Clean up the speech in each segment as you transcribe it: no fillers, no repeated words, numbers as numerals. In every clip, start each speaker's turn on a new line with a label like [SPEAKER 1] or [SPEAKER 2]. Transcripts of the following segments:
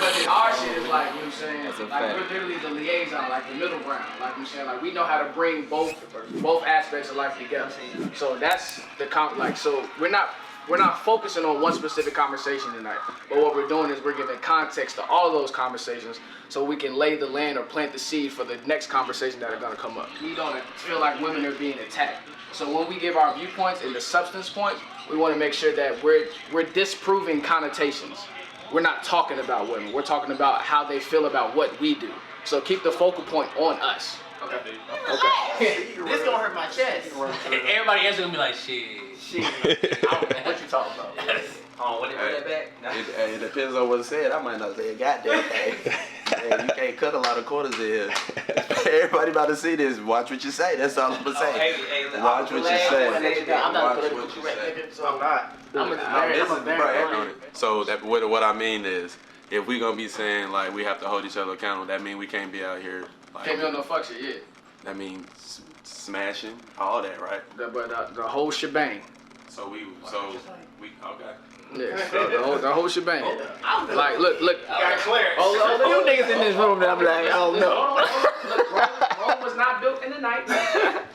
[SPEAKER 1] But then our shit is like, you know what I'm saying?
[SPEAKER 2] That's a
[SPEAKER 1] like
[SPEAKER 2] fact.
[SPEAKER 1] we're literally the liaison, like the middle ground. Like you know what I'm saying? Like we know how to bring both aspects of life together. So that's the so we're not focusing on one specific conversation tonight. But what we're doing is we're giving context to all those conversations so we can lay the land or plant the seed for the next conversation that are gonna come up. We don't feel like women are being attacked. So when we give our viewpoints and the substance points, we want to make sure that we're disproving connotations. We're not talking about women. We're talking about how they feel about what we do. So keep the focal point on us. Okay.
[SPEAKER 3] This gonna hurt my chest.
[SPEAKER 4] Everybody else gonna be like, shit.
[SPEAKER 3] I don't know what you talking about.
[SPEAKER 4] Oh, what that back?
[SPEAKER 2] It depends on what's said. I might not say a goddamn thing. Man, you can't cut a lot of corners in here. Everybody about to see this. Watch what you say. That's all I'm gonna say. Watch what you say.
[SPEAKER 3] I'm not
[SPEAKER 2] Watch
[SPEAKER 3] political
[SPEAKER 2] what you
[SPEAKER 3] correct,
[SPEAKER 2] say.
[SPEAKER 3] nigga, so I'm not. I'm a very
[SPEAKER 5] So that what I mean is, if we gonna be saying like we have to hold each other accountable, that mean we can't be out here like.
[SPEAKER 1] Can't be on no fuck shit, yeah.
[SPEAKER 5] That means smashing all that, right?
[SPEAKER 1] But the whole shebang.
[SPEAKER 5] So we okay.
[SPEAKER 1] Yeah, the whole shebang. Like, look.
[SPEAKER 4] Got clear.
[SPEAKER 3] you niggas in this room that I'm like, oh no.
[SPEAKER 1] Look, Rome was not built in the night.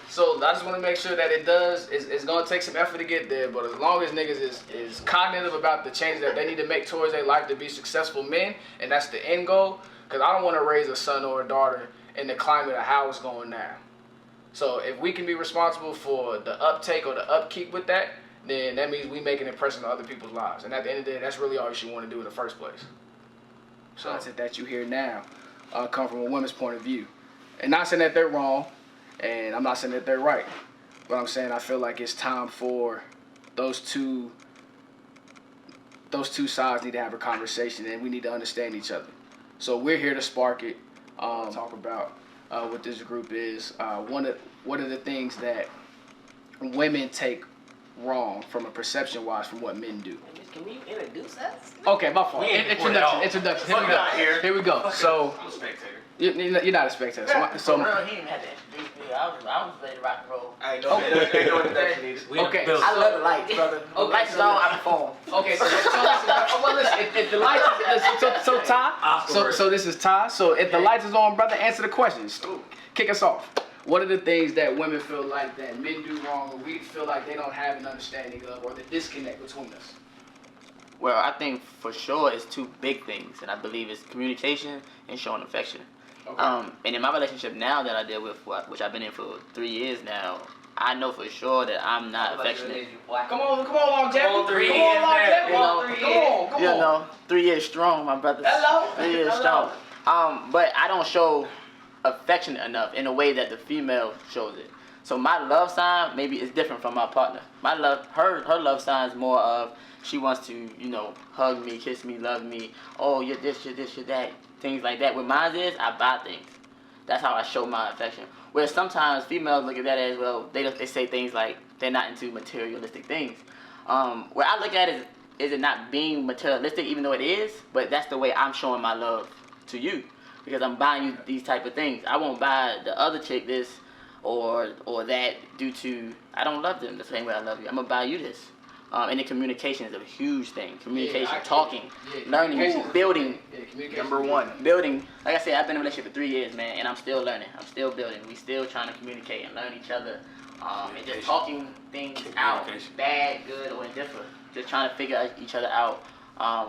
[SPEAKER 1] So I just want to make sure that it's going to take some effort to get there. But as long as niggas is cognitive about the changes that they need to make towards their life to be successful men, and that's the end goal, because I don't want to raise a son or a daughter in the climate of how it's going now. So if we can be responsible for the uptake or the upkeep with that, then that means we make an impression on other people's lives. And at the end of the day, that's really all you should want to do in the first place. So content that you hear now come from a woman's point of view. And not saying that they're wrong, and I'm not saying that they're right. But I'm saying I feel like it's time for those two sides need to have a conversation, and we need to understand each other. So we're here to spark it, talk about what this group is. What are the things that women take wrong from a perception-wise from what men do?
[SPEAKER 3] Can we introduce us?
[SPEAKER 1] Okay, my fault. Introduction. Here we go. So
[SPEAKER 4] I'm a spectator.
[SPEAKER 1] you're not a spectator. So
[SPEAKER 3] Bro, he didn't have that. I was ready to rock and roll.
[SPEAKER 4] Ain't no introduction needed.
[SPEAKER 1] Okay.
[SPEAKER 3] I love the lights, brother. The lights is on, I perform.
[SPEAKER 1] Okay, so listen, if the lights so Ty, so this is Ty. So if the lights is on, brother, answer the questions. Kick us off. What are the things that women feel like that men do wrong, or we feel like they don't have an understanding of, or the disconnect between us?
[SPEAKER 3] Well, I think for sure it's two big things, and I believe it's communication and showing affection.
[SPEAKER 1] Okay.
[SPEAKER 3] And in my relationship now that I deal with, which I've been in for 3 years now, I know for sure that I'm not affectionate.
[SPEAKER 1] Come on, longevity.
[SPEAKER 4] Come on, 3
[SPEAKER 1] Come
[SPEAKER 4] years,
[SPEAKER 1] on, longevity.
[SPEAKER 4] man.
[SPEAKER 1] Come on.
[SPEAKER 3] You know, 3 years strong, my brothers.
[SPEAKER 1] Hello.
[SPEAKER 3] 3 years strong. But I don't show affectionate enough in a way that the female shows it. So my love sign maybe is different from my partner. Her love sign is more of she wants to, hug me, kiss me, love me. Oh, you're this, you're that, things like that. What mine is, I buy things. That's how I show my affection. Whereas sometimes females look at that as well. They say things like they're not into materialistic things. Where I look at it is it not being materialistic, even though it is, but that's the way I'm showing my love to you. Because I'm buying you these type of things. I won't buy the other chick this or that due to I don't love them the same way I love you. I'm gonna buy you this. And the communication is a huge thing. Communication, talking, learning, building.
[SPEAKER 1] Number one.
[SPEAKER 3] Building. Like I said, I've been in a relationship for 3 years, man, and I'm still learning. I'm still building. We still trying to communicate and learn each other. And just talking things out, bad, good, or indifferent. Just trying to figure each other out.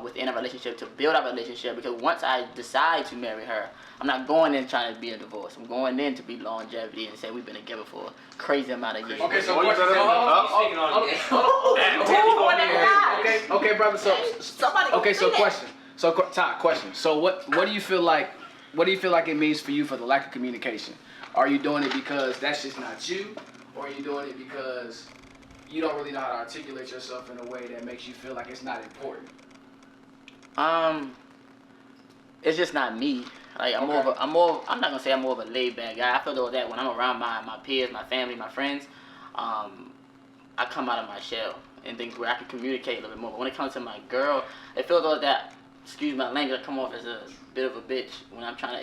[SPEAKER 3] Within a relationship to build our relationship, because once I decide to marry her, I'm not going in trying to be a divorce. I'm going in to be longevity and say we've been together for a crazy amount of years.
[SPEAKER 1] Okay, so brother. So question. So Ty, question. So what do you feel like? What do you feel like it means for you for the lack of communication? Are you doing it because that's just not you, or are you doing it because you don't really know how to articulate yourself in a way that makes you feel like it's not important?
[SPEAKER 3] It's just not me. Like I'm not gonna say I'm more of a laid back guy. I feel though that when I'm around my peers, my family, my friends, I come out of my shell and things where I can communicate a little bit more. But when it comes to my girl, it feels though that, excuse my language, I come off as a bit of a bitch when I'm showing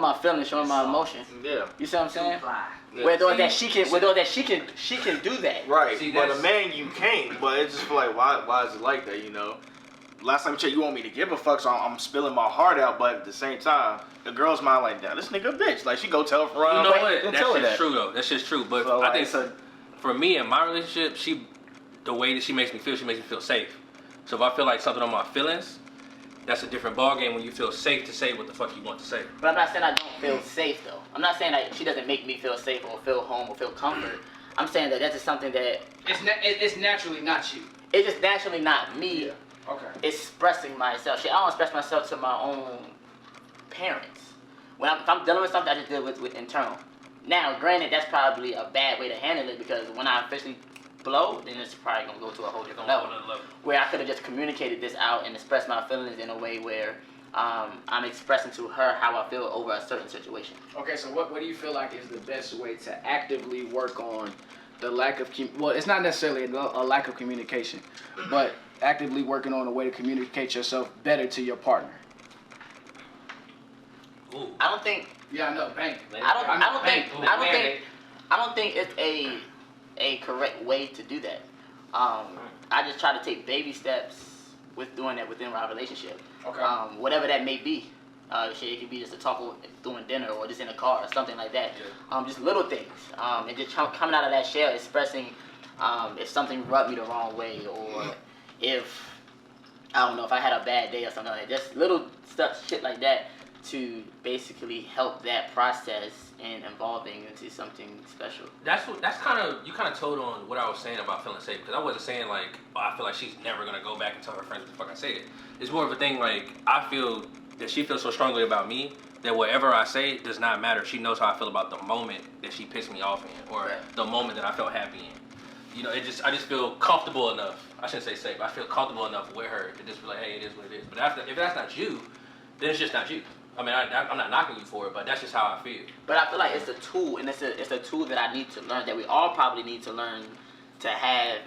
[SPEAKER 3] my feelings, showing my emotion.
[SPEAKER 2] Yeah.
[SPEAKER 3] You see what I'm saying? Whether she can do that.
[SPEAKER 6] Right,
[SPEAKER 4] See,
[SPEAKER 6] but a
[SPEAKER 4] that's-
[SPEAKER 6] man you can't. But it's just like why is it like that? last time you checked, you want me to give a fuck, so I'm spilling my heart out. But at the same time, the girl's mind like, damn, this nigga a bitch. Like, she go tell her
[SPEAKER 4] You know what?
[SPEAKER 6] That
[SPEAKER 4] That shit's true though. That shit's true. But
[SPEAKER 6] So,
[SPEAKER 4] I
[SPEAKER 6] like,
[SPEAKER 4] think for me in my relationship, the way that she makes me feel safe. So if I feel like something on my feelings, that's a different ballgame when you feel safe to say what the fuck you want to say.
[SPEAKER 3] But I'm not saying I don't feel safe though. I'm not saying that she doesn't make me feel safe or feel home or feel comfort. I'm saying that that's just something that
[SPEAKER 1] It's naturally not you.
[SPEAKER 3] it's just naturally not me
[SPEAKER 1] Okay.
[SPEAKER 3] expressing myself. Shit, I don't express myself to my own parents. If I'm dealing with something, I just deal with internal. Now, granted, that's probably a bad way to handle it because when I officially blow, then it's probably gonna go to a whole different level. Where I could have just communicated this out and expressed my feelings in a way where I'm expressing to her how I feel over a certain situation.
[SPEAKER 1] Okay, so what do you feel like is the best way to actively work on the lack of well, it's not necessarily a lack of communication, but actively working on a way to communicate yourself better to your partner?
[SPEAKER 4] Ooh.
[SPEAKER 3] I don't think
[SPEAKER 1] Yeah, I know, bang.
[SPEAKER 3] I don't think it's a correct way to do that. I just try to take baby steps with doing that within our relationship.
[SPEAKER 1] Okay.
[SPEAKER 3] Whatever that may be. Shit, it could be just a talk doing dinner or just in a car or something like that.
[SPEAKER 1] Yeah.
[SPEAKER 3] Just little things. And just coming out of that shell, expressing if something rubbed me the wrong way or if, I don't know, if I had a bad day or something like that. Just little stuff, shit like that to basically help that process and evolving into something special.
[SPEAKER 4] That's kind of, you kind of told on what I was saying about feeling safe, because I wasn't saying like, oh, I feel like she's never gonna go back and tell her friends what the fuck I said. It's more of a thing like, I feel that she feels so strongly about me that whatever I say does not matter. She knows how I feel about the moment that she pissed me off in, or the moment that I felt happy in. You know, I just feel comfortable enough. I shouldn't say safe. I feel comfortable enough with her to just be like, hey, it is what it is. But if that's not you, then it's just not you. I mean, I'm not knocking you for it, but that's just how I feel.
[SPEAKER 3] But I feel like it's a tool, and it's a tool that I need to learn, that we all probably need to learn to have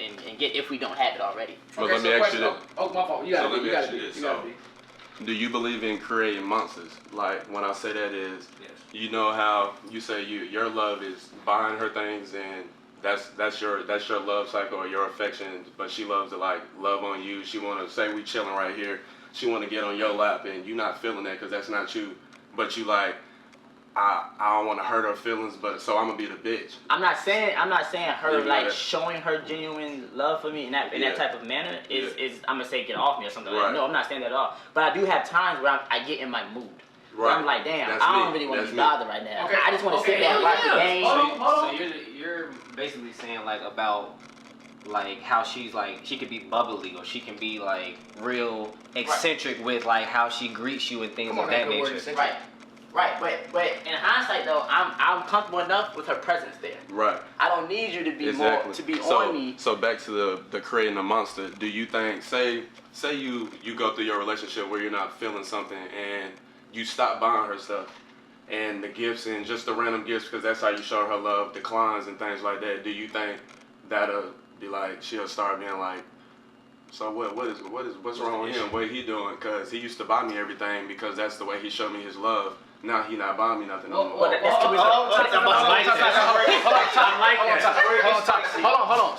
[SPEAKER 3] and get if we don't have it already.
[SPEAKER 5] Well,
[SPEAKER 1] Okay,
[SPEAKER 5] let me ask you this.
[SPEAKER 1] Oh, my fault. You gotta be.
[SPEAKER 5] Do you believe in creating monsters? Like, when I say that is,
[SPEAKER 4] Yes.
[SPEAKER 5] you know how you say your love is buying her things and that's your love cycle or your affection, but she loves to like love on you. She want to say we chilling right here. She want to get on your lap and you not feeling that because that's not you. But you like, I don't want to hurt her feelings, but so I'm gonna be the bitch.
[SPEAKER 3] I'm not saying her
[SPEAKER 5] You
[SPEAKER 3] like
[SPEAKER 5] gotta-
[SPEAKER 3] showing her genuine love for me in that type of manner is I'm gonna say get off me or something.
[SPEAKER 5] Right.
[SPEAKER 3] Like, no, I'm not saying that at all. But I do have times where I get in my mood. Where
[SPEAKER 5] Right.
[SPEAKER 3] I'm like, damn,
[SPEAKER 5] That's
[SPEAKER 3] I don't
[SPEAKER 5] me.
[SPEAKER 3] really want to
[SPEAKER 5] That's
[SPEAKER 3] be
[SPEAKER 5] me.
[SPEAKER 3] bothered right now.
[SPEAKER 1] Okay.
[SPEAKER 3] I just want to sit there and watch the game.
[SPEAKER 1] Hold on.
[SPEAKER 7] So you're basically saying like about like how she's like she could be bubbly or she can be like real eccentric with like how she greets you and things of that nature.
[SPEAKER 3] Right. But in hindsight though, I'm comfortable enough with her presence there.
[SPEAKER 5] Right.
[SPEAKER 3] I don't need you to be more to be on me.
[SPEAKER 5] So back to the creating a monster. Do you think say you go through your relationship where you're not feeling something and you stop buying her stuff and the gifts and just the random gifts because that's how you show her love declines and things like that. Do you think that'll be like she'll start being like, so what's wrong with him? What he doing? Because he used to buy me everything because that's the way he showed me his love. Now he not buying me nothing no more.
[SPEAKER 1] Hold on.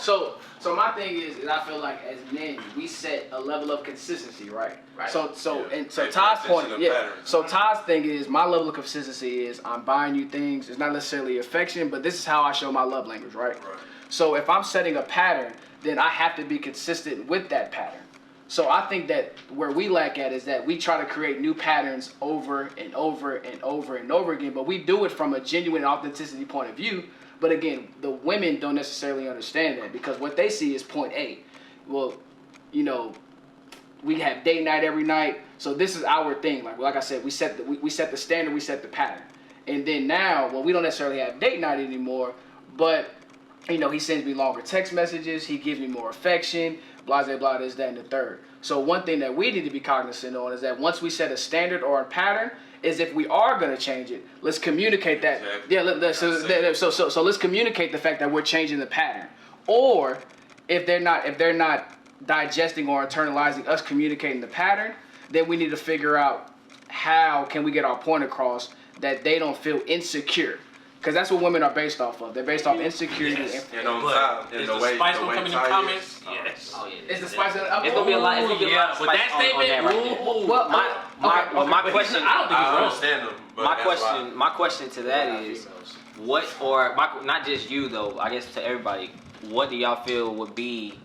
[SPEAKER 1] So my thing is I feel like as men we set a level of consistency, right? So Todd's point, So Todd's thing is my level of consistency is I'm buying you things. It's not necessarily affection, but this is how I show my love language, right? So if I'm setting a pattern, then I have to be consistent with that pattern. So I think that where we lack at is that we try to create new patterns over and over and over and over again, but we do it from a genuine authenticity point of view. But again, the women don't necessarily understand that because what they see is point A. Well, you know, we have date night every night, so this is our thing. Like I said, we set the standard, we set the pattern. And then now, well, we don't necessarily have date night anymore, but you know, he sends me longer text messages, he gives me more affection, blah, blah, blah, this, that, and the third. So one thing that we need to be cognizant on is that once we set a standard or a pattern, is if we are going to change it, let's communicate that.
[SPEAKER 5] Exactly.
[SPEAKER 1] Yeah, so let's communicate the fact that we're changing the pattern. Or if they're not digesting or internalizing us communicating the pattern, then we need to figure out how can we get our point across that they don't feel insecure Because that's what women are based off of. They're based off insecurity.
[SPEAKER 4] Yes.
[SPEAKER 5] And on
[SPEAKER 4] But
[SPEAKER 5] top, and
[SPEAKER 4] is
[SPEAKER 5] the
[SPEAKER 4] the
[SPEAKER 5] way
[SPEAKER 4] spice
[SPEAKER 5] the
[SPEAKER 4] gonna
[SPEAKER 5] way
[SPEAKER 4] come in the
[SPEAKER 5] Ty
[SPEAKER 4] comments?
[SPEAKER 5] is,
[SPEAKER 4] Yes.
[SPEAKER 7] Oh yeah.
[SPEAKER 1] It's the spice of the
[SPEAKER 7] It's gonna be a lot. It's gonna be a lot of
[SPEAKER 4] With
[SPEAKER 7] spice
[SPEAKER 4] that
[SPEAKER 7] on
[SPEAKER 4] statement,
[SPEAKER 7] that right there.
[SPEAKER 1] Well,
[SPEAKER 7] My question.
[SPEAKER 4] I don't think
[SPEAKER 5] I
[SPEAKER 4] he's wrong.
[SPEAKER 5] understand them, but
[SPEAKER 7] My
[SPEAKER 5] that's
[SPEAKER 7] question.
[SPEAKER 5] why.
[SPEAKER 7] My question to that is, what or not just you though. I guess to everybody. What do y'all feel would be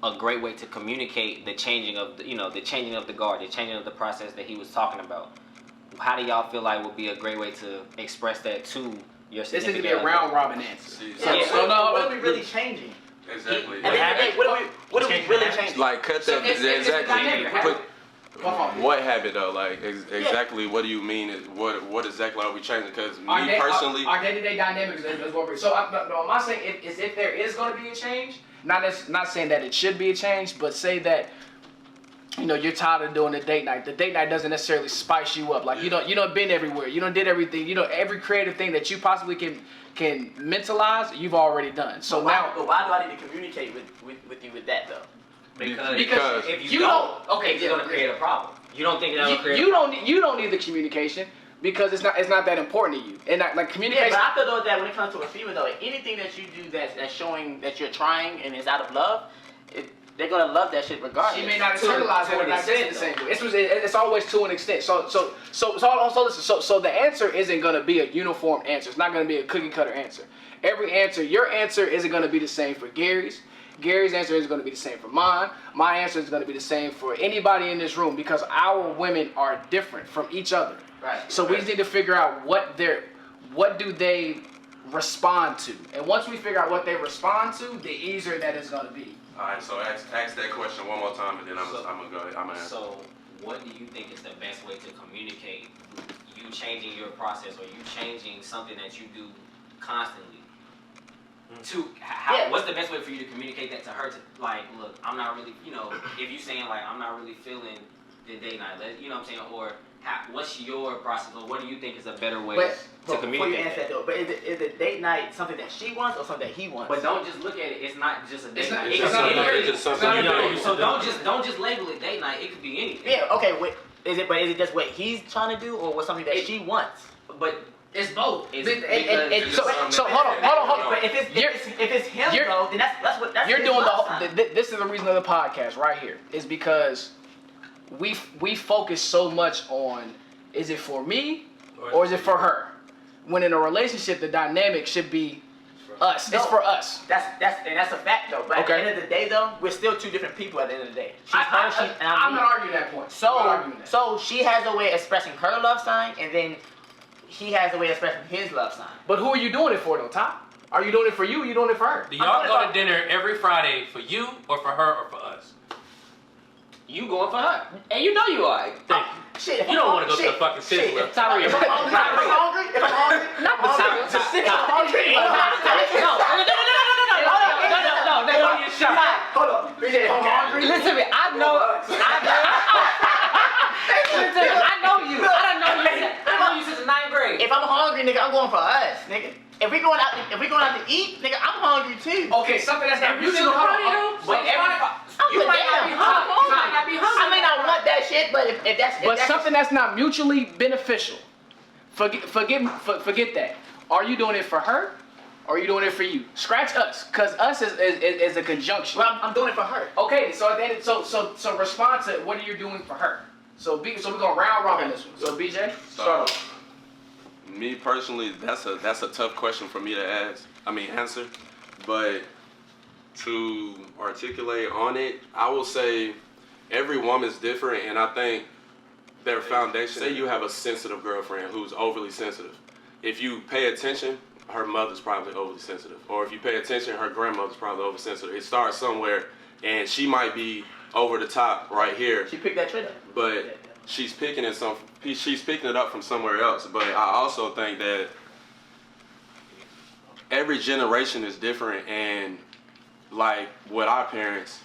[SPEAKER 7] a great way to communicate the changing of the, the changing of the guard, the changing of the process that he was talking about? How do y'all feel like would be a great way to express that to your
[SPEAKER 1] This needs to
[SPEAKER 7] significant
[SPEAKER 1] be a
[SPEAKER 7] other?
[SPEAKER 1] round robin answer.
[SPEAKER 5] See,
[SPEAKER 3] What are we really changing?
[SPEAKER 5] exactly.
[SPEAKER 3] What are we really changing?
[SPEAKER 5] Like cut that exactly. What habit though? Like exactly. What do you mean? What exactly are we changing? Because me personally,
[SPEAKER 1] our day-to-day dynamics is what we're. So I'm not saying if there is going to be a change. Not saying that it should be a change, but say that you're tired of doing the date night. The date night doesn't necessarily spice you up. Like you don't been everywhere. You don't did everything. Every creative thing that you possibly can mentalize, you've already done. So
[SPEAKER 3] But why do I need to communicate with you with that though?
[SPEAKER 7] Because if
[SPEAKER 1] you don't. Okay,
[SPEAKER 7] it's gonna create a problem. You don't think that'll create?
[SPEAKER 1] You don't need the communication because it's not that important to you. And like communication.
[SPEAKER 3] Yeah, but I feel though that when it comes to a female though, anything that you do that's showing that you're trying and is out of love, they're gonna love that shit regardless.
[SPEAKER 1] She may not internalize it or not say it the same way. It's always to an extent. So the answer isn't gonna be a uniform answer. It's not gonna be a cookie cutter answer. Your answer isn't gonna be the same for Gary's. Gary's answer is going to be the same for mine. My answer is going to be the same for anybody in this room because our women are different from each other.
[SPEAKER 3] Right.
[SPEAKER 1] So we just need to figure out what do they respond to, and once we figure out what they respond to, the easier that is going to be.
[SPEAKER 5] all right. So ask that question one more time, and then I'm gonna go ahead. I'm gonna answer.
[SPEAKER 7] So, what do you think is the best way to communicate you changing your process or you changing something that you do constantly? What's the best way for you to communicate that to her? To like, look, I'm not really, if you saying like I'm not really feeling the date night, you know what I'm saying, or what's your process, or what do you think is a better way to communicate
[SPEAKER 3] before you answer
[SPEAKER 7] that?
[SPEAKER 3] though, but is the date night something that she wants or something that he wants?
[SPEAKER 7] But don't just look at it. It's not just a date night.
[SPEAKER 5] It's just something you do.
[SPEAKER 7] So don't just label it date night. It could be anything.
[SPEAKER 3] Yeah. Okay. Wait. Is it just what he's trying to do or what something that she wants?
[SPEAKER 7] But
[SPEAKER 1] it's both.
[SPEAKER 3] So hold on. But if it's him though, then that's what
[SPEAKER 1] you're
[SPEAKER 3] his
[SPEAKER 1] doing.
[SPEAKER 3] love sign.
[SPEAKER 1] This is the reason of the podcast right here. Is because we focus so much on is it for me or is it for her? When in a relationship, the dynamic should be us.
[SPEAKER 3] No,
[SPEAKER 1] it's for us.
[SPEAKER 3] That's a fact though. But at the end of the day though, we're still two different people at the end of the day. She's her, and I'm me.
[SPEAKER 1] not arguing that point.
[SPEAKER 3] So she has a way of expressing her love sign, and then he has a way of expressing his love sign.
[SPEAKER 1] But who are you doing it for though, Top? Are you doing it for you or you doing it for her?
[SPEAKER 4] Do y'all go to dinner every Friday for you or for her or for us?
[SPEAKER 3] You going for her. And you know you are.
[SPEAKER 4] Thank you.
[SPEAKER 3] Shit,
[SPEAKER 4] You don't want to go to the fucking city with
[SPEAKER 3] Tyree. If I'm hungry, not the city. If I'm hungry, Hold on. If I'm hungry, listen to me. I know you since the 9th grade. If I'm hungry, nigga, I'm going for us, nigga. If we going out to eat, nigga, I'm hungry too.
[SPEAKER 1] Okay, something that's not mutual.
[SPEAKER 3] But you might not be hungry. I may not want that shit, but if that's
[SPEAKER 1] something that's not mutually beneficial, forget that. Are you doing it for her? Or are you doing it for you? Scratch us, cause us is a conjunction.
[SPEAKER 3] Well, I'm doing it for her.
[SPEAKER 1] Okay, so so respond to what are you doing for her? So we're gonna round robin this one. So BJ, start off.
[SPEAKER 5] Me personally, that's a tough question for me to answer. But to articulate on it, I will say every woman's different, and I think their foundation. Say you have a sensitive girlfriend who's overly sensitive. If you pay attention, her mother's probably overly sensitive. Or if you pay attention, her grandmother's probably oversensitive. It starts somewhere, and she might be over the top right here.
[SPEAKER 3] She picked that trait up.
[SPEAKER 5] But she's picking it up from somewhere else. But I also think that every generation is different, and like with our parents,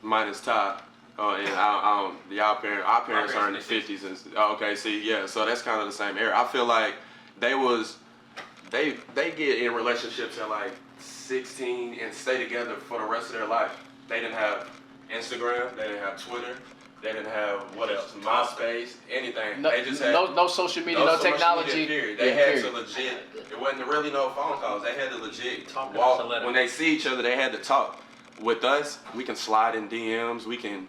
[SPEAKER 5] minus Ty, and our parents are in the 50s and okay, see, yeah, so that's kind of the same era. I feel like they get in relationships at like 16 and stay together for the rest of their life. They didn't have Instagram, they didn't have Twitter, They didn't have what else? MySpace, anything.
[SPEAKER 1] No,
[SPEAKER 5] they just had
[SPEAKER 1] no social media, no
[SPEAKER 5] social
[SPEAKER 1] technology.
[SPEAKER 5] Media, period. They had to legit. It wasn't really no phone calls. They had to legit walk. When they see each other, they had to talk. With us, we can slide in DMs. We can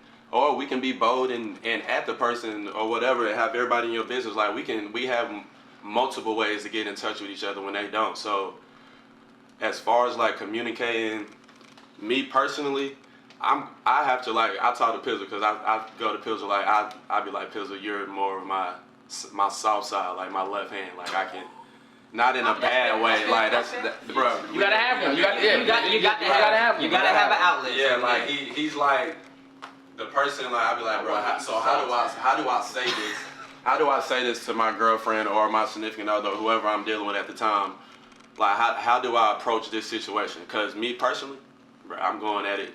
[SPEAKER 5] be bold and at the person or whatever, and have everybody in your business. Like we have multiple ways to get in touch with each other when they don't. So, as far as like communicating, me personally. I have to like I talk to Pizzle because I go to Pizzle like I be like Pizzle, you're more of my soft side, like my left hand, like I can not in a bad way, like that's bro.
[SPEAKER 1] You gotta have one. You gotta have one.
[SPEAKER 7] You gotta have an outlet.
[SPEAKER 5] Yeah, like he's like the person like I be like, bro. How do I say this? How do I say this to my girlfriend or my significant other or whoever I'm dealing with at the time? Like how do I approach this situation? Because me personally, bro, I'm going at it.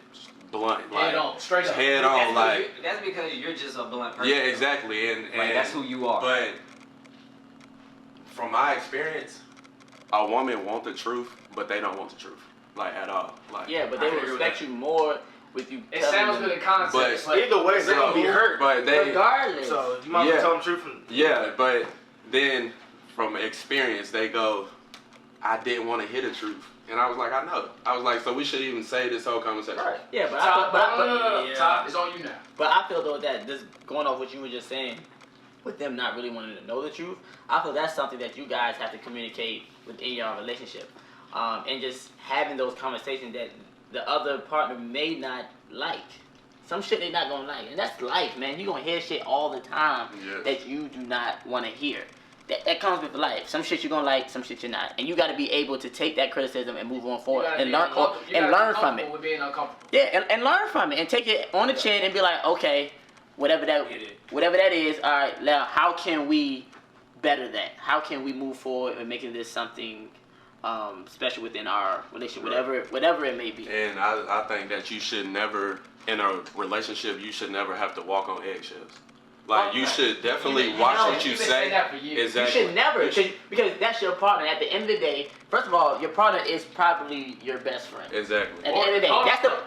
[SPEAKER 5] Blunt, like
[SPEAKER 1] head on, straight up.
[SPEAKER 5] Head on, like
[SPEAKER 7] that's because you're just a blunt person.
[SPEAKER 5] Yeah, exactly, and
[SPEAKER 7] that's who you are.
[SPEAKER 5] But from my experience, a woman want the truth, but they don't want the truth, like at all. Like
[SPEAKER 3] yeah, but they will respect you more with you.
[SPEAKER 1] It sounds good in concept.
[SPEAKER 6] But
[SPEAKER 1] like,
[SPEAKER 6] either way, they're gonna be hurt.
[SPEAKER 5] But they
[SPEAKER 3] regardless.
[SPEAKER 6] So you might tell them the truth.
[SPEAKER 5] Yeah, but then from experience, they go, I didn't want to hear the truth. And I was like, I know. I was like, so we should even say this whole conversation.
[SPEAKER 3] Right. Yeah, but
[SPEAKER 1] Todd, it's on you now.
[SPEAKER 3] But I feel though that just going off what you were just saying, with them not really wanting to know the truth, I feel that's something that you guys have to communicate within your relationship, and just having those conversations that the other partner may not like. Some shit they not gonna like, and that's life, man. You gonna hear shit all the time that you do not want to hear. That comes with life. Some shit you're gonna like, some shit you're not, and you got to be able to take that criticism and move on forward and learn from it.
[SPEAKER 1] With being uncomfortable.
[SPEAKER 3] Yeah, and learn from it and take it on the chin and be like, okay, whatever that is. All right, now how can we better that? How can we move forward and making this something special within our relationship, whatever it may be.
[SPEAKER 5] And I think that you should never in a relationship have to walk on eggshells. Like you should definitely watch what you say. Exactly.
[SPEAKER 3] You should never, because that's your partner. At the end of the day, first of all, your partner is probably your best friend.
[SPEAKER 5] Exactly.
[SPEAKER 3] At the end of the day,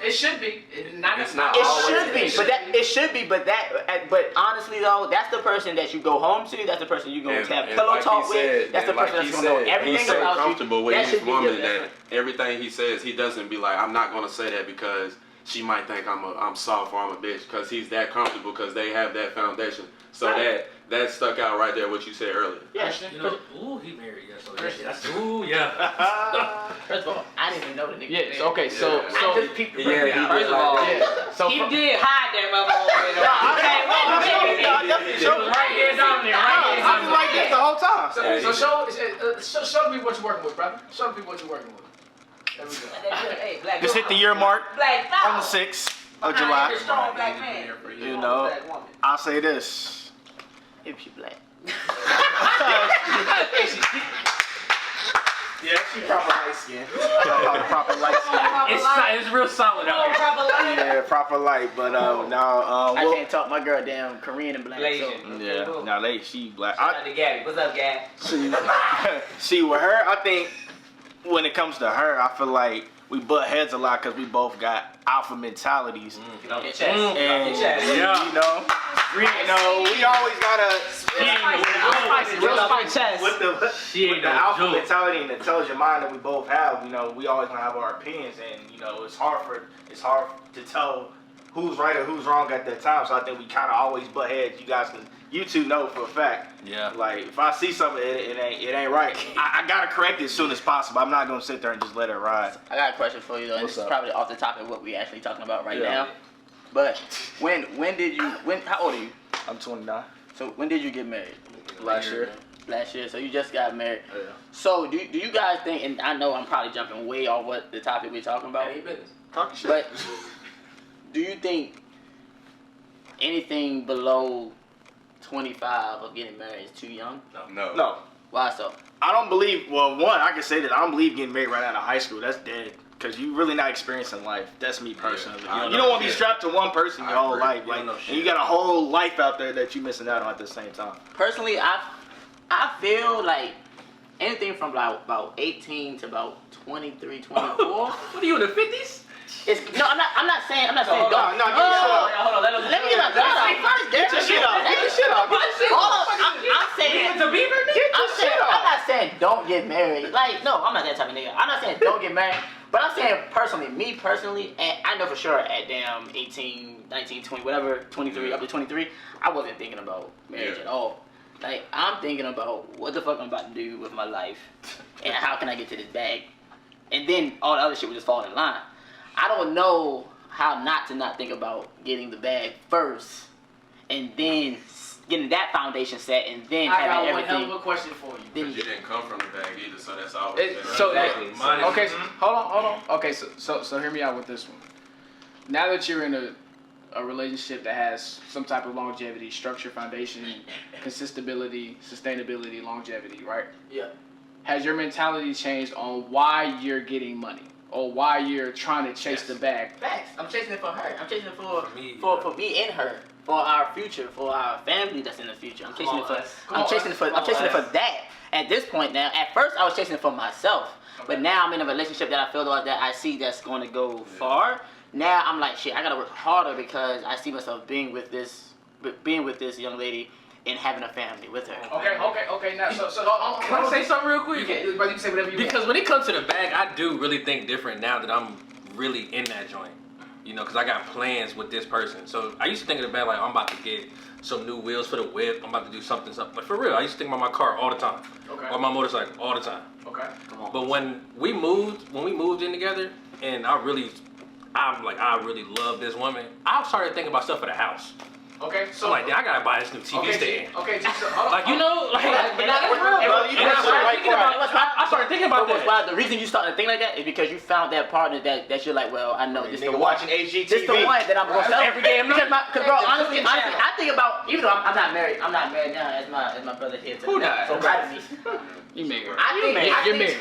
[SPEAKER 1] it should be.
[SPEAKER 3] It should be. But honestly though, that's the person that you go home to. That's the person you gonna have pillow talk with. That's the person that's gonna know everything about you.
[SPEAKER 5] He's so comfortable with his woman that
[SPEAKER 3] everything
[SPEAKER 5] he says, he doesn't be like, I'm not gonna say that because she might think I'm soft or I'm a bitch, because he's that comfortable because they have that foundation. So that stuck out right there, what you said earlier.
[SPEAKER 3] Yeah.
[SPEAKER 4] You know, he married. Yeah, so yeah.
[SPEAKER 3] First of all, I didn't even know the nigga.
[SPEAKER 1] Yeah. Okay. So
[SPEAKER 3] I just peeped the
[SPEAKER 7] First of all, he did hide that motherfucker.
[SPEAKER 1] Right here down there.
[SPEAKER 6] I've been like this the whole time.
[SPEAKER 1] So show me what you're working with, brother. Show me what you're working with. There we go.
[SPEAKER 6] Just hit the year mark on the
[SPEAKER 7] 6th
[SPEAKER 6] 6th of July.
[SPEAKER 7] Strong black man.
[SPEAKER 6] You know, I'll say this.
[SPEAKER 3] If she black.
[SPEAKER 6] Yeah, she proper light skin. Proper light skin.
[SPEAKER 4] It's real solid out here.
[SPEAKER 6] Yeah, proper light. But
[SPEAKER 3] I can't talk my girl damn Korean and black.
[SPEAKER 6] Yeah, now she black.
[SPEAKER 7] Shout out to Gabby. What's up, Gab?
[SPEAKER 6] See, with her, I think when it comes to her, I feel like we butt heads a lot because we both got alpha mentalities.
[SPEAKER 7] Get on your chest.
[SPEAKER 6] And you know, we always gotta with the alpha mentality and the intelligent mind that we both have. You know, we always gonna have our opinions, and you know, it's hard to tell who's right or who's wrong at that time. So I think we kind of always butt heads. You two know for a fact.
[SPEAKER 4] Yeah.
[SPEAKER 6] Like if I see something, it ain't right. I gotta correct it as soon as possible. I'm not gonna sit there and just let it ride.
[SPEAKER 3] I got a question for you though, and this is probably off the topic of what we actually talking about right now. But when how old are you?
[SPEAKER 6] I'm 29.
[SPEAKER 3] So when did you get married?
[SPEAKER 6] Last year.
[SPEAKER 3] Last year. So you just got married.
[SPEAKER 6] Yeah.
[SPEAKER 3] So do you guys think? And I know I'm probably jumping way off what the topic we're talking about.
[SPEAKER 6] Talking shit.
[SPEAKER 3] But do you think anything below 25 of getting married is too young?
[SPEAKER 6] No.
[SPEAKER 3] Why so?
[SPEAKER 6] I don't believe. Well, one, I can say that I don't believe getting married right out of high school. That's dead. Because you really not experiencing life. That's me personally. You don't want to be strapped to one person your whole life. Like, and you got a whole life out there that you're missing out on at the same time.
[SPEAKER 3] Personally, I feel like anything from like about 18 to about 23, 24.
[SPEAKER 4] What are you in the 50s?
[SPEAKER 3] I'm not saying don't.
[SPEAKER 6] No,
[SPEAKER 3] Hold on. Let me get my thought out don't get married. Like, no, I'm not that type of nigga. I'm not saying don't get married, but I'm saying me personally, and I know for sure at damn 18, 19, 20, whatever, 23, up to 23, I wasn't thinking about marriage at all. Like, I'm thinking about what the fuck I'm about to do with my life, and how can I get to this bag, and then all the other shit would just fall in line. I don't know how not to think about getting the bag first, and then getting that foundation set, and then
[SPEAKER 1] I
[SPEAKER 3] having
[SPEAKER 1] got one
[SPEAKER 3] everything.
[SPEAKER 1] hell of a question for you.
[SPEAKER 3] Then
[SPEAKER 5] You didn't come from the bag either, so that's always been
[SPEAKER 1] So,
[SPEAKER 4] Exactly. Mine is-
[SPEAKER 1] okay, hold on. Okay, so hear me out with this one. Now that you're in a relationship that has some type of longevity, structure, foundation, consistency, sustainability, longevity, right?
[SPEAKER 3] Yeah.
[SPEAKER 1] Has your mentality changed on why you're getting money or why you're trying to chase the bag?
[SPEAKER 3] Facts. I'm chasing it for her. I'm chasing it for
[SPEAKER 4] me,
[SPEAKER 3] for me and her, for our future, for our family that's in the future. I'm chasing it for that. At this point now, at first I was chasing it for myself, but now I'm in a relationship that I feel like that I see that's going to go far. Now I'm like, shit, I gotta work harder because I see myself being with this young lady and having a family with her.
[SPEAKER 1] Okay. Now,
[SPEAKER 4] Can I say something real quick?
[SPEAKER 1] You can say whatever you want.
[SPEAKER 4] Because when it comes to the bag, I do really think different now that I'm really in that joint. You know, because I got plans with this person. So I used to think of the bag like I'm about to get some new wheels for the whip. I'm about to do something. But for real, I used to think about my car all the time.
[SPEAKER 1] Okay.
[SPEAKER 4] Or my motorcycle all the time.
[SPEAKER 1] Okay.
[SPEAKER 4] But when we moved in together, and I really love this woman, I started thinking about stuff for the house.
[SPEAKER 1] Okay.
[SPEAKER 4] So like, I gotta buy this new TV stand.
[SPEAKER 1] Okay. Just hold on.
[SPEAKER 4] Like, you know, like,
[SPEAKER 3] But that's real, bro.
[SPEAKER 4] and I started thinking about
[SPEAKER 3] What's
[SPEAKER 4] that.
[SPEAKER 3] wild, the reason you started to think like that is because you found that partner that you're like, well, I know this the
[SPEAKER 6] Nigga
[SPEAKER 3] one.
[SPEAKER 6] watching HGTV.
[SPEAKER 3] This the one that I'm gonna sell
[SPEAKER 4] Every damn night.
[SPEAKER 3] Because bro, honestly, I think about, even though I'm not married now, as my brother here today.
[SPEAKER 4] Who not?
[SPEAKER 3] So proud of me.
[SPEAKER 1] You married.
[SPEAKER 3] You're
[SPEAKER 1] married.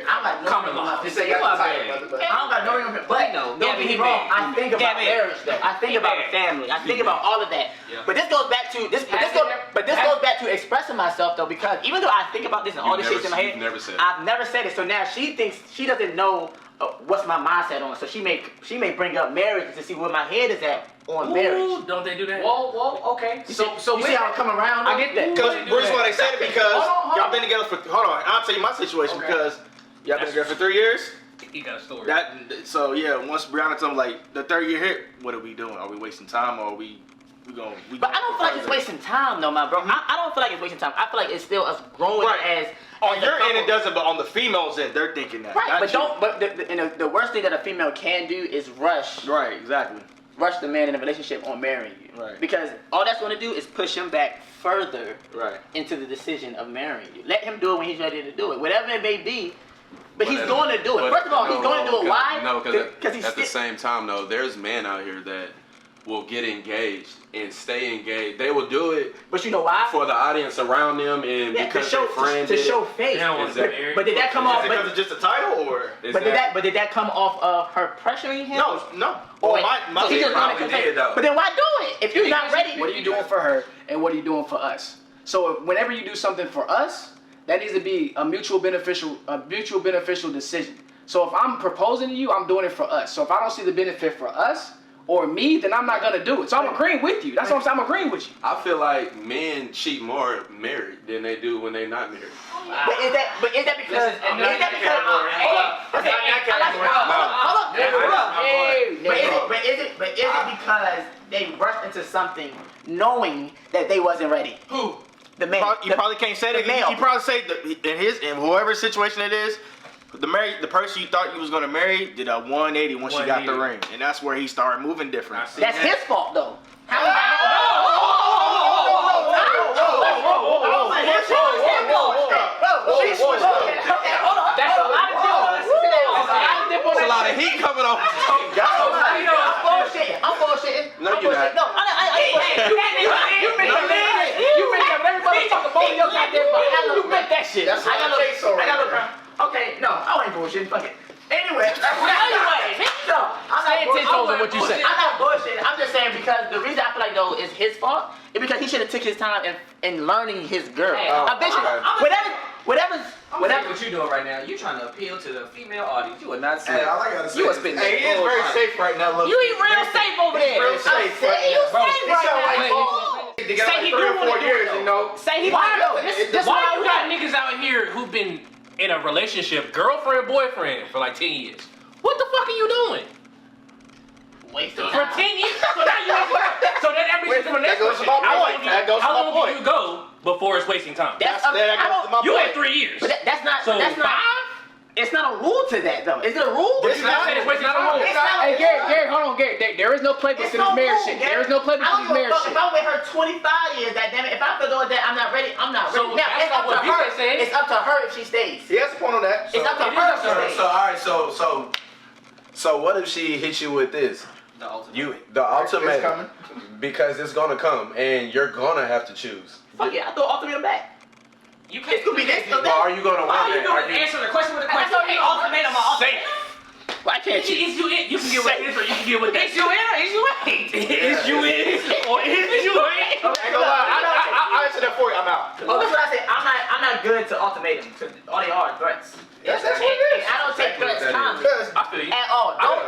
[SPEAKER 3] I'm like, no
[SPEAKER 4] Common
[SPEAKER 3] ring on
[SPEAKER 4] law.
[SPEAKER 3] my
[SPEAKER 4] Just
[SPEAKER 3] finger.
[SPEAKER 4] say you are married.
[SPEAKER 3] I don't got no ring on my finger. But
[SPEAKER 7] No,
[SPEAKER 3] don't
[SPEAKER 7] Gabby,
[SPEAKER 3] get me
[SPEAKER 7] he
[SPEAKER 3] wrong.
[SPEAKER 7] married.
[SPEAKER 3] I think about
[SPEAKER 7] Gabby.
[SPEAKER 3] marriage though. I think about
[SPEAKER 7] married.
[SPEAKER 3] family. I think about all of that.
[SPEAKER 4] Yeah.
[SPEAKER 3] But this goes back to this goes back to expressing myself though, because even though I think about this and all this shit's in my head,
[SPEAKER 5] You've never said it.
[SPEAKER 3] I've never said it. So now she thinks she doesn't know what's my mindset on. So she may bring up marriage to see where my head is at on marriage.
[SPEAKER 4] Ooh, don't they do that?
[SPEAKER 1] Whoa. Okay.
[SPEAKER 3] You see how it come around?
[SPEAKER 1] I get that.
[SPEAKER 6] Because the reason why they said it because
[SPEAKER 1] Hold on.
[SPEAKER 6] y'all been together for. Hold on, I'll tell you my situation
[SPEAKER 1] Okay.
[SPEAKER 6] because y'all been together for 3 years.
[SPEAKER 4] He got a story.
[SPEAKER 6] So yeah, once Brianna told me like the third year hit, what are we doing? Are we wasting time or are we going?
[SPEAKER 3] But I don't feel like it's wasting time though, my bro. I don't feel like it's wasting time. I feel like it's still us growing
[SPEAKER 6] Right.
[SPEAKER 3] as
[SPEAKER 6] On
[SPEAKER 3] a
[SPEAKER 6] your end
[SPEAKER 3] couple.
[SPEAKER 6] it doesn't, but on the females end they're thinking that.
[SPEAKER 3] Right,
[SPEAKER 6] not
[SPEAKER 3] but
[SPEAKER 6] you.
[SPEAKER 3] don't. But the worst thing that a female can do is rush
[SPEAKER 6] Right, exactly.
[SPEAKER 3] the man in a relationship on marrying you.
[SPEAKER 6] Right.
[SPEAKER 3] Because all that's going to do is push him back further
[SPEAKER 6] Right.
[SPEAKER 3] into the decision of marrying you. Let him do it when he's ready to do it, whatever it may be. But he's
[SPEAKER 5] at-
[SPEAKER 3] going to do it.
[SPEAKER 5] but
[SPEAKER 3] First of all, he's
[SPEAKER 5] no,
[SPEAKER 3] going to do it. Why?
[SPEAKER 5] No, because
[SPEAKER 3] he's
[SPEAKER 5] at the
[SPEAKER 3] still.
[SPEAKER 5] same time, though, there's men out here that will get engaged and stay engaged. They will do it
[SPEAKER 3] But you know why?
[SPEAKER 5] for the audience around them and
[SPEAKER 3] Yeah,
[SPEAKER 5] because
[SPEAKER 3] to show
[SPEAKER 5] their friend
[SPEAKER 3] to
[SPEAKER 5] did
[SPEAKER 3] show
[SPEAKER 5] it.
[SPEAKER 3] face.
[SPEAKER 4] They don't want to
[SPEAKER 5] Is
[SPEAKER 4] get
[SPEAKER 5] that-
[SPEAKER 4] married.
[SPEAKER 3] But did that come off?
[SPEAKER 6] Is it because of just the title or?
[SPEAKER 3] But did that come off of her pressuring him?
[SPEAKER 6] No.
[SPEAKER 3] Or
[SPEAKER 6] Well, my
[SPEAKER 3] so he just
[SPEAKER 5] probably
[SPEAKER 3] wanted to
[SPEAKER 5] did, though.
[SPEAKER 3] But then why do it if you're not ready?
[SPEAKER 1] What are you doing for her and what are you doing for us? So whenever you do something for us, that needs to be a mutual beneficial decision. So if I'm proposing to you, I'm doing it for us. So if I don't see the benefit for us or me, then I'm not gonna do it. So I'm agreeing with you. That's what I'm saying. I'm agreeing with you.
[SPEAKER 5] I feel like men cheat more married than they do when they're not married.
[SPEAKER 3] But is that because?
[SPEAKER 6] I'm not that category.
[SPEAKER 3] But is it because they rushed into something knowing that they wasn't ready?
[SPEAKER 6] Who?
[SPEAKER 3] The man.
[SPEAKER 6] You probably can't say that.
[SPEAKER 3] the male.
[SPEAKER 6] You probably say in whoever situation it is, the person you thought you was gonna marry did a 180 once she got the
[SPEAKER 4] 180.
[SPEAKER 6] ring, and that's where he started moving different.
[SPEAKER 3] That's his fault though. How is
[SPEAKER 1] That's a lot of dip.
[SPEAKER 5] There's a lot of heat coming off.
[SPEAKER 3] I'm bullshitting.
[SPEAKER 5] No, you're not.
[SPEAKER 3] No,
[SPEAKER 1] You make up everybody talking about your goddamn body. You make that shit.
[SPEAKER 6] That's
[SPEAKER 3] I
[SPEAKER 6] what
[SPEAKER 3] gotta
[SPEAKER 6] I so
[SPEAKER 3] I gotta look. Okay, no, I ain't bullshitting. Fuck it. Anyway, no, I'm
[SPEAKER 1] Stay
[SPEAKER 3] not
[SPEAKER 1] 10 toes on what you say.
[SPEAKER 3] I'm not bullshitting. I'm just saying because the reason I feel like though is his fault is because he should have took his time in learning his girl. Eventually, whatever's
[SPEAKER 8] What you doing right now? You trying to appeal to the female audience. You are not saying.
[SPEAKER 2] Hey, all I gotta say
[SPEAKER 8] You are
[SPEAKER 2] is-
[SPEAKER 8] spitting.
[SPEAKER 6] Hey, he is very safe right now. Look.
[SPEAKER 3] you ain't real safe over there.
[SPEAKER 6] Real safe.
[SPEAKER 3] You safe
[SPEAKER 6] He sound
[SPEAKER 3] right
[SPEAKER 6] like
[SPEAKER 3] now.
[SPEAKER 6] to get like 3 or 4 years, you know.
[SPEAKER 3] Say he
[SPEAKER 4] Why
[SPEAKER 3] why
[SPEAKER 4] you got niggas out here who've been in a relationship, girlfriend, boyfriend, for like 10 years? What the fuck are you doing?
[SPEAKER 3] wasting
[SPEAKER 4] For 10 years? So now you so that brings me to the next question. How long do you go before it's wasting time? You had 3 years.
[SPEAKER 3] But that's not.
[SPEAKER 4] So
[SPEAKER 3] that's
[SPEAKER 4] 5?
[SPEAKER 3] not. It's not a rule to that though. Is it a rule?
[SPEAKER 4] It's not a rule.
[SPEAKER 1] Hey, Gary, hold on, Gary. There is no playbook to this marriage shit. There is no playbook to this marriage shit.
[SPEAKER 3] If I'm with her 25 years, goddammit, if I feel like that, I'm not ready. I'm not ready.
[SPEAKER 4] So
[SPEAKER 3] Now,
[SPEAKER 4] that's not what
[SPEAKER 3] her.
[SPEAKER 4] you saying.
[SPEAKER 3] It's up to her if she stays.
[SPEAKER 6] He has a point on that.
[SPEAKER 3] It's up to her if she stays.
[SPEAKER 2] So all right, so what if she hits you with this? The ultimate,
[SPEAKER 6] coming.
[SPEAKER 2] because it's gonna come, and you're gonna have to choose.
[SPEAKER 3] Fuck it, I throw ultimatum back.
[SPEAKER 8] You can't.
[SPEAKER 3] It's gonna be this.
[SPEAKER 2] Or are you gonna
[SPEAKER 8] Why are
[SPEAKER 2] win
[SPEAKER 8] you
[SPEAKER 2] that?
[SPEAKER 8] doing answering the question with a question?
[SPEAKER 3] That's not ultimatum.
[SPEAKER 4] Safe.
[SPEAKER 3] Why can't you?
[SPEAKER 4] Is you in? You can get with this or you can get with that.
[SPEAKER 8] Is you in or is you ain't?
[SPEAKER 4] Is you in or is you ain't?
[SPEAKER 6] I ain't gonna lie. I'll answer that for you. I'm out.
[SPEAKER 3] Oh, that's what I said. I'm not good to ultimatum. All they are threats.
[SPEAKER 6] That's what it is.
[SPEAKER 3] And I don't take threats calmly.
[SPEAKER 4] I feel you.
[SPEAKER 3] At all. Don't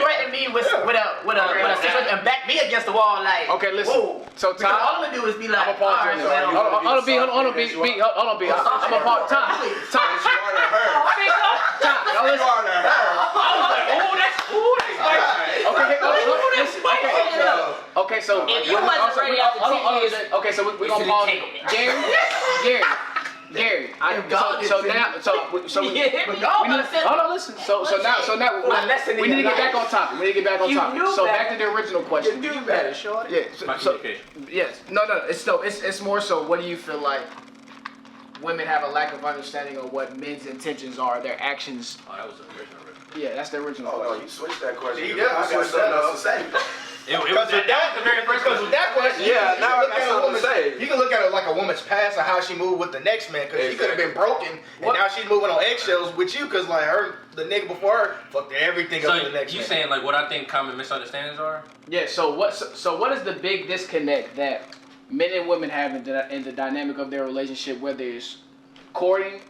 [SPEAKER 3] threaten me with a situation and back me against the wall like.
[SPEAKER 1] Okay, listen.
[SPEAKER 3] Whoa.
[SPEAKER 1] So
[SPEAKER 3] Because
[SPEAKER 1] Tom,
[SPEAKER 3] all I'm gonna do is be like,
[SPEAKER 1] I'm gonna pause
[SPEAKER 3] alright,
[SPEAKER 1] you. Hold on, B. I'm gonna pause. Tom.
[SPEAKER 2] You are to her.
[SPEAKER 1] Now listen.
[SPEAKER 2] You are to her.
[SPEAKER 4] I was like, that's spicy.
[SPEAKER 1] Okay, so
[SPEAKER 3] If you wasn't ready after 10 years,
[SPEAKER 1] okay, so we're gonna pause. Gary. So now, hold on, listen. So now, we need to get back on topic. So back to the original question.
[SPEAKER 3] you better, shorty.
[SPEAKER 1] Yeah. Yes. No. It's more so. What do you feel like? Women have a lack of understanding of what men's intentions are, their actions.
[SPEAKER 4] Oh, that was the original.
[SPEAKER 1] Yeah, that's the original
[SPEAKER 2] Oh no,
[SPEAKER 1] question.
[SPEAKER 2] you switched that question.
[SPEAKER 6] Yeah,
[SPEAKER 2] I got something else to say.
[SPEAKER 6] Because with that question,
[SPEAKER 2] Yeah, now I got something to say.
[SPEAKER 6] You can look at it like a woman's past or how she moved with the next man, because she could have been broken, and now she's moving on eggshells with you, because like the nigga before her fucked everything up to the next
[SPEAKER 4] So you
[SPEAKER 6] man.
[SPEAKER 4] saying like what I think common misunderstandings are?
[SPEAKER 1] Yeah. So what is the big disconnect that men and women have in the dynamic of their relationship, whether it's courting,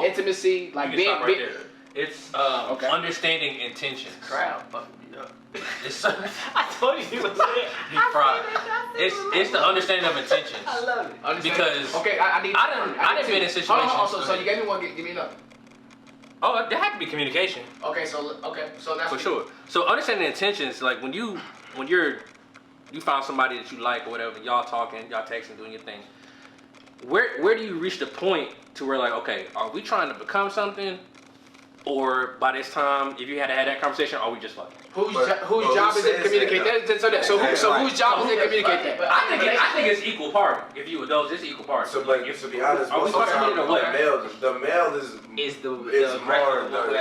[SPEAKER 1] intimacy, like
[SPEAKER 4] you can
[SPEAKER 1] being
[SPEAKER 4] stop right there. It's
[SPEAKER 1] Okay.
[SPEAKER 4] understanding intentions.
[SPEAKER 3] Crowd fucking me up.
[SPEAKER 4] It's
[SPEAKER 3] I told you was it.
[SPEAKER 4] he fried. It's the understanding of intentions.
[SPEAKER 3] I love it.
[SPEAKER 4] Because
[SPEAKER 1] okay, I
[SPEAKER 4] done been in situations.
[SPEAKER 1] Hold on, so you gave me one, give me another.
[SPEAKER 4] Oh, there had to be communication
[SPEAKER 1] Okay, so that's
[SPEAKER 4] for sure. So understanding intentions, like when you found somebody that you like or whatever, y'all talking, y'all texting, doing your thing. Where do you reach the point to where like, okay, are we trying to become something, or by this time, if you had that conversation, are we just like?
[SPEAKER 1] Whose job is it to communicate that? So whose job is it to communicate that?
[SPEAKER 4] I think it's equal party. If you adults, it's equal party.
[SPEAKER 2] So, like, to be honest,
[SPEAKER 4] are we
[SPEAKER 2] most of the
[SPEAKER 4] fucking
[SPEAKER 2] time,
[SPEAKER 4] with it or what?
[SPEAKER 2] the male is more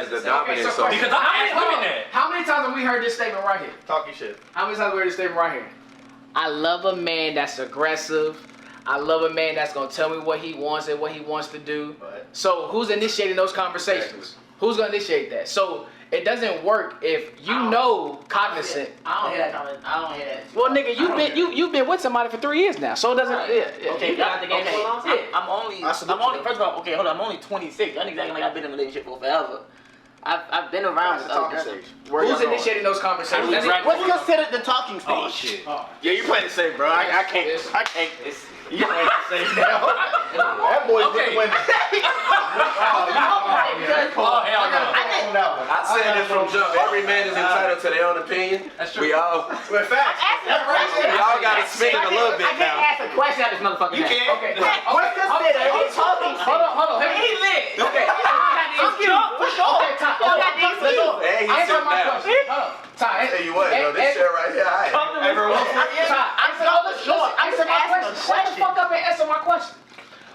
[SPEAKER 2] the dominant. So
[SPEAKER 4] Because I asked women that.
[SPEAKER 1] How many times have we heard this statement right here?
[SPEAKER 6] Talking shit.
[SPEAKER 1] How many times have we heard this statement right here? I love a man that's aggressive. I love a man that's gonna tell me what he wants and what he wants to do. So who's initiating those conversations? Who's gonna initiate that? So it doesn't work if you know cognizant.
[SPEAKER 3] I don't hear that comment. I don't hear that.
[SPEAKER 1] Well, nigga, you've been with somebody for 3 years now, so it doesn't. Yeah.
[SPEAKER 3] Okay, you got the game for a long time. I'm only.
[SPEAKER 6] I salute you.
[SPEAKER 3] First of all, okay, hold on. I'm only 26. Y'all niggas acting like I've been in a relationship for forever. I've been around this other person.
[SPEAKER 1] Who's initiating those conversations?
[SPEAKER 3] What's considered the talking stage?
[SPEAKER 4] Oh shit.
[SPEAKER 6] Yeah, you playing it safe, bro. I can't. You playing it safe now. That boy's with the women.
[SPEAKER 4] Oh hell no.
[SPEAKER 2] I said it from jump. Every man is entitled to their own opinion.
[SPEAKER 4] That's true.
[SPEAKER 2] We all
[SPEAKER 6] facts.
[SPEAKER 2] y'all got to spin it a little bit
[SPEAKER 3] I can't
[SPEAKER 2] now.
[SPEAKER 3] ask a question out this motherfucker.
[SPEAKER 6] You can.
[SPEAKER 1] Okay.
[SPEAKER 3] What's considered a talking stage?
[SPEAKER 1] Hold on.
[SPEAKER 3] He lit.
[SPEAKER 1] Okay.
[SPEAKER 3] Let's get up for sure.
[SPEAKER 1] Okay, Tom.
[SPEAKER 2] Hey, he
[SPEAKER 1] Answer
[SPEAKER 2] sit
[SPEAKER 1] my
[SPEAKER 2] down.
[SPEAKER 1] question. Hold on. Tom.
[SPEAKER 2] Tell you what, yo, this shit right here,
[SPEAKER 1] Answer my question. Shut the fuck up and answer my question.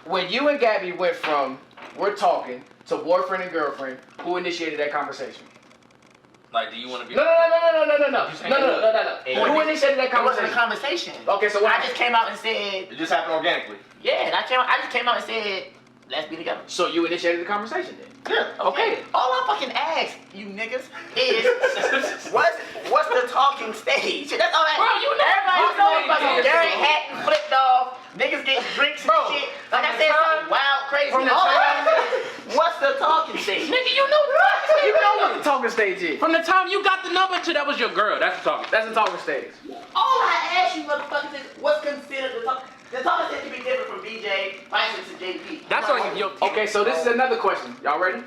[SPEAKER 1] When you and Gabby went from we're talking to boyfriend and girlfriend, who initiated that conversation?
[SPEAKER 4] Like, do you want to be?
[SPEAKER 1] No. Who initiated that
[SPEAKER 3] It wasn't a
[SPEAKER 1] conversation?
[SPEAKER 3] conversation.
[SPEAKER 1] Okay, so what?
[SPEAKER 3] I just came out and said,
[SPEAKER 6] It just happened organically.
[SPEAKER 3] yeah, and I just came out and said, let's be together.
[SPEAKER 1] So you initiated the conversation then?
[SPEAKER 3] Yeah. Okay. All I fucking ask you niggas is what's the talking stage? That's all I.
[SPEAKER 4] Bro, you know
[SPEAKER 3] everybody knows
[SPEAKER 4] fucking
[SPEAKER 3] fucking Gary Hatton flipped off. Niggas get drinks and shit. Like I said, something wild, crazy. All I ask is, what's the talking stage?
[SPEAKER 1] Nigga, you know what the talking stage is.
[SPEAKER 4] From the time you got the number to that was your girl. That's the talking.
[SPEAKER 1] That's the talking stage.
[SPEAKER 3] All I asked you motherfuckers is what's considered the talking. The talking stage can be different from BJ, Bison to JP.
[SPEAKER 4] That's like your.
[SPEAKER 1] Okay, so this is another question. Y'all ready?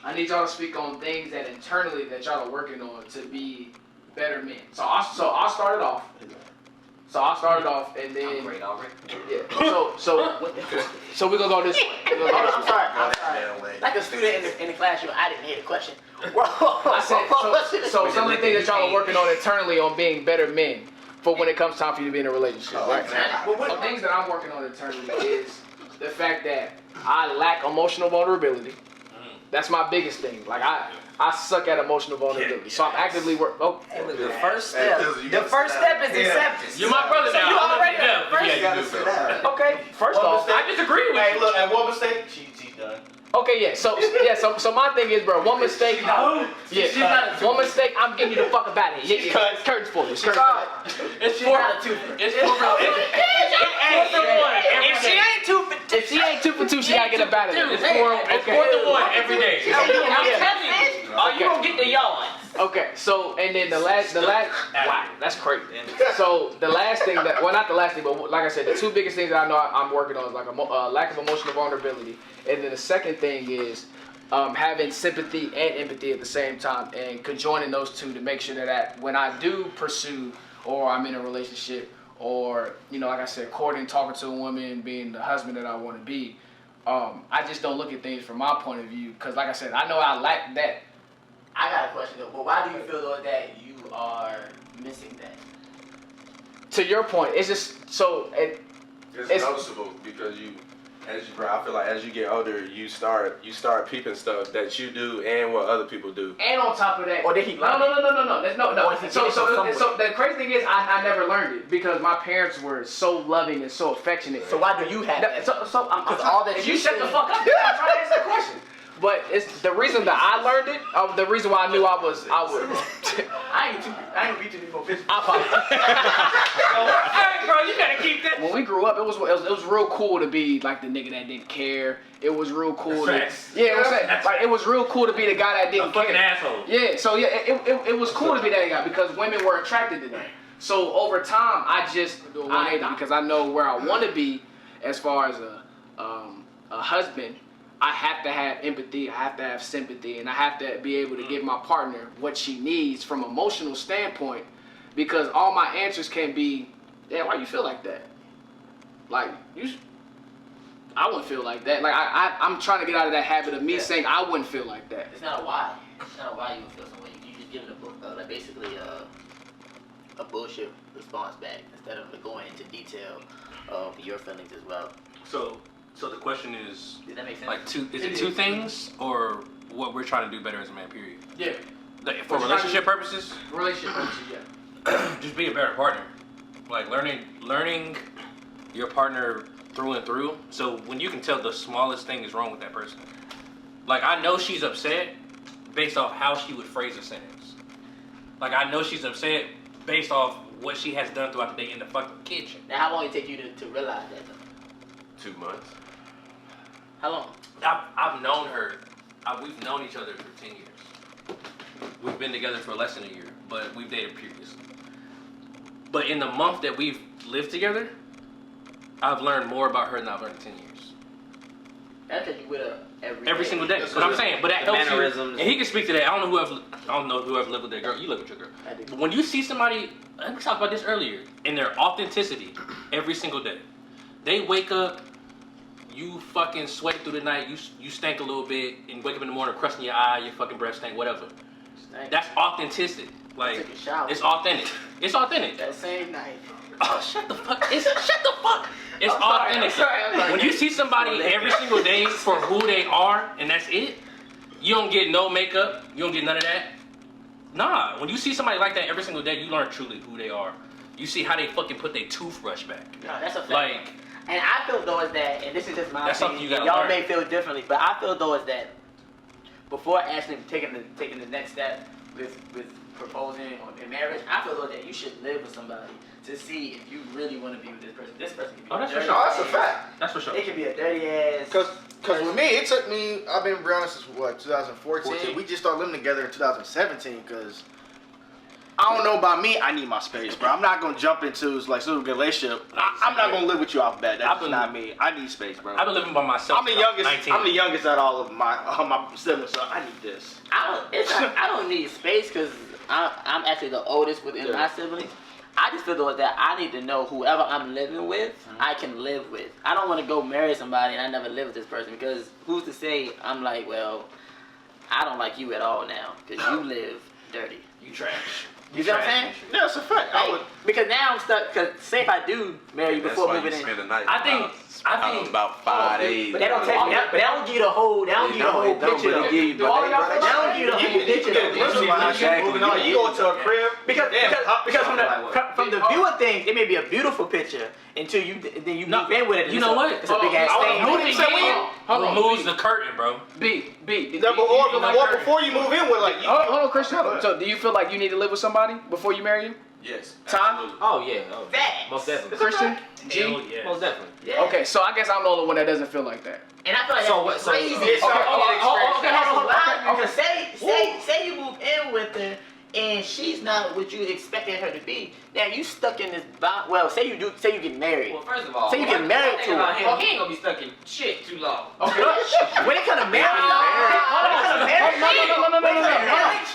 [SPEAKER 1] I need y'all to speak on things that internally that y'all are working on to be better men. So I'll start it off. And then
[SPEAKER 8] Great already.
[SPEAKER 1] yeah. So we're gonna go this way.
[SPEAKER 3] I'm sorry. Like a student in the classroom, I didn't hear the question.
[SPEAKER 1] I said so some of the things that y'all are working on internally on being better men for when it comes time for you to be in a relationship, right? The things that I'm working on internally is the fact that I lack emotional vulnerability. That's my biggest thing. Like I suck at emotional vulnerability. So I'm actively working. Oh.
[SPEAKER 8] The first step. The first step is acceptance.
[SPEAKER 4] You're my brother now.
[SPEAKER 3] You already
[SPEAKER 4] know. Yeah, you do.
[SPEAKER 1] Okay. First off,
[SPEAKER 4] I disagree with you.
[SPEAKER 6] Hey, look, at one mistake, she's done.
[SPEAKER 1] okay, yeah. So my thing is, bro, one mistake. One mistake, I'm getting you the fuck up out of here. Yeah. Curtains for you.
[SPEAKER 4] It's for It's for
[SPEAKER 3] If she ain't 2 for 2,
[SPEAKER 1] If she ain't 2 for 2, she gotta get up out of here.
[SPEAKER 4] It's 4 to 1 every day.
[SPEAKER 3] Oh, you gonna get the yards.
[SPEAKER 1] Okay, so and then the last wow, that's crazy. So the last thing that, well, not the last thing, but like I said, the two biggest things that I know I'm working on is like a lack of emotional vulnerability, and then the second thing is having sympathy and empathy at the same time, and conjoining those two to make sure that when I do pursue or I'm in a relationship or like I said, courting, talking to a woman, being the husband that I want to be, I just don't look at things from my point of view because, like I said, I know I lack that.
[SPEAKER 3] I got a question though. But why do you feel though that you are missing that?
[SPEAKER 1] To your point, it's just so
[SPEAKER 2] It's noticeable because I feel like as you get older, you start peeping stuff that you do and what other people do.
[SPEAKER 1] And on top of that,
[SPEAKER 3] or did he
[SPEAKER 1] no. There's no. So the crazy thing is, I never learned it because my parents were so loving and so affectionate.
[SPEAKER 3] So why do you have that?
[SPEAKER 1] So I'm
[SPEAKER 3] all that
[SPEAKER 1] if you shut the fuck up, I'm trying to answer the question. But it's the reason that I learned it. The reason why I knew I would.
[SPEAKER 3] I ain't beat you before.
[SPEAKER 1] I apologize.
[SPEAKER 4] Hey, bro, you gotta keep that.
[SPEAKER 1] When we grew up, it was real cool to be like the nigga that didn't care. It was real cool. It was real cool to be the guy that didn't care.
[SPEAKER 4] Fucking asshole.
[SPEAKER 1] Yeah. So yeah, it was cool to be that guy because women were attracted to that. So over time, I just do 180 because I know where I want to be as far as a husband. I have to have empathy, I have to have sympathy, and I have to be able to give my partner what she needs from an emotional standpoint, because all my answers can be, damn, why you feel like that? Like, I wouldn't feel like that. Like, I'm trying to get out of that habit of me saying I wouldn't feel like that.
[SPEAKER 3] It's not a why. It's not a why you would feel some way. You just give it like basically a bullshit response back instead of going into detail of your feelings as well.
[SPEAKER 4] So the question is,
[SPEAKER 3] does that make sense?
[SPEAKER 4] Like is it two things or what we're trying to do better as a man, period?
[SPEAKER 1] Yeah.
[SPEAKER 4] Like, for relationship purposes?
[SPEAKER 1] Relationship purposes, yeah.
[SPEAKER 4] Just be a better partner. Like learning your partner through and through. So when you can tell the smallest thing is wrong with that person. Like I know she's upset based off how she would phrase a sentence. Like I know she's upset based off what she has done throughout the day in the fucking kitchen.
[SPEAKER 3] Now how long did it take you to realize that though?
[SPEAKER 2] 2 months.
[SPEAKER 3] How long?
[SPEAKER 4] I've known her. We've known each other for 10 years. We've been together for less than a year, but we've dated previously. But in the month that we've lived together, I've learned more about her than I've learned in 10 years.
[SPEAKER 3] That's because you with her
[SPEAKER 4] every single day. That's what I'm saying. But that helps
[SPEAKER 7] mannerisms.
[SPEAKER 4] you. And he can speak to that. I don't know whoever lived with that girl. You live with your girl.
[SPEAKER 3] I do.
[SPEAKER 4] But when you see somebody, we talked about this earlier, in their authenticity every single day. They wake up, you fucking sweat through the night, you stink a little bit, and wake up in the morning, crust in your eye, your fucking breath stink, whatever. That's authenticity. Like,
[SPEAKER 3] Take a shower.
[SPEAKER 4] it's authentic. It's authentic.
[SPEAKER 3] That same night.
[SPEAKER 4] Oh, shut the fuck. Shut the fuck. It's authentic.
[SPEAKER 3] I'm sorry.
[SPEAKER 4] When you see somebody every single day for who they are, and that's it, you don't get no makeup, you don't get none of that. Nah, when you see somebody like that every single day, you learn truly who they are. You see how they fucking put their toothbrush back.
[SPEAKER 3] No, that's a fact.
[SPEAKER 4] Like,
[SPEAKER 3] and I feel though is that, and this is just my
[SPEAKER 4] that's something
[SPEAKER 3] opinion,
[SPEAKER 4] you gotta
[SPEAKER 3] y'all
[SPEAKER 4] learn.
[SPEAKER 3] may feel differently, but I feel though is that before actually taking the next step, with proposing or in marriage, I feel though that you should live with somebody to see if you really want to be with this person. This person can be
[SPEAKER 4] that's for
[SPEAKER 3] dirty
[SPEAKER 4] sure.
[SPEAKER 6] No, that's a fact.
[SPEAKER 4] That's for sure.
[SPEAKER 3] It can be a dirty ass.
[SPEAKER 6] Cause with me, it took me. I've been honest since what 2014.
[SPEAKER 4] 14.
[SPEAKER 6] We just started living together in 2017. Cause I don't know about me. I need my space, bro. I'm not gonna jump into like some relationship. I'm not gonna live with you off the bat. That's not me. I need space, bro.
[SPEAKER 4] I've been living by myself.
[SPEAKER 6] I'm the youngest.
[SPEAKER 4] 19.
[SPEAKER 6] I'm the youngest out of all of my siblings, so I need this.
[SPEAKER 3] I don't need space because I'm actually the oldest within my siblings. I just feel though that I need to know whoever I'm living with, I can live with. I don't want to go marry somebody and I never live with this person because who's to say I'm like, well, I don't like you at all now because you live dirty.
[SPEAKER 4] You trash.
[SPEAKER 3] You see what I'm saying?
[SPEAKER 6] Yeah, it's a fact.
[SPEAKER 3] Like, because now I'm stuck. Because say if I do marry you before moving in,
[SPEAKER 2] spend the night.
[SPEAKER 4] I think
[SPEAKER 2] about 5 days.
[SPEAKER 3] but they don't take. But they don't give you the whole. They don't give you the whole picture. Though. They don't give you the whole picture.
[SPEAKER 6] You go to a crib
[SPEAKER 3] Because from the view of things, it may be a beautiful picture until you move in with it.
[SPEAKER 4] You know what?
[SPEAKER 3] It's a big ass thing.
[SPEAKER 4] Removes the curtain, bro.
[SPEAKER 1] B.
[SPEAKER 6] Or before you move in with like.
[SPEAKER 1] Hold on, Christian. So, do you feel like you need to live with somebody before you marry him?
[SPEAKER 5] Yes.
[SPEAKER 1] Tom?
[SPEAKER 7] Oh yeah. Oh,
[SPEAKER 3] Facts.
[SPEAKER 7] most definitely.
[SPEAKER 1] Christian? G?
[SPEAKER 4] Hell yes.
[SPEAKER 7] Most definitely.
[SPEAKER 3] Yeah.
[SPEAKER 1] Okay, so I guess I'm the only one that doesn't feel like that.
[SPEAKER 3] And I feel like
[SPEAKER 7] So
[SPEAKER 3] that's
[SPEAKER 7] what-
[SPEAKER 3] crazy. Say you move in with her and she's not what you expected her to be. Now you stuck in this box. Well, say you get married.
[SPEAKER 8] Well, first of all,
[SPEAKER 3] Say you get married to her.
[SPEAKER 8] he ain't gonna be stuck in shit too long.
[SPEAKER 1] Okay.
[SPEAKER 3] When it comes to marriage,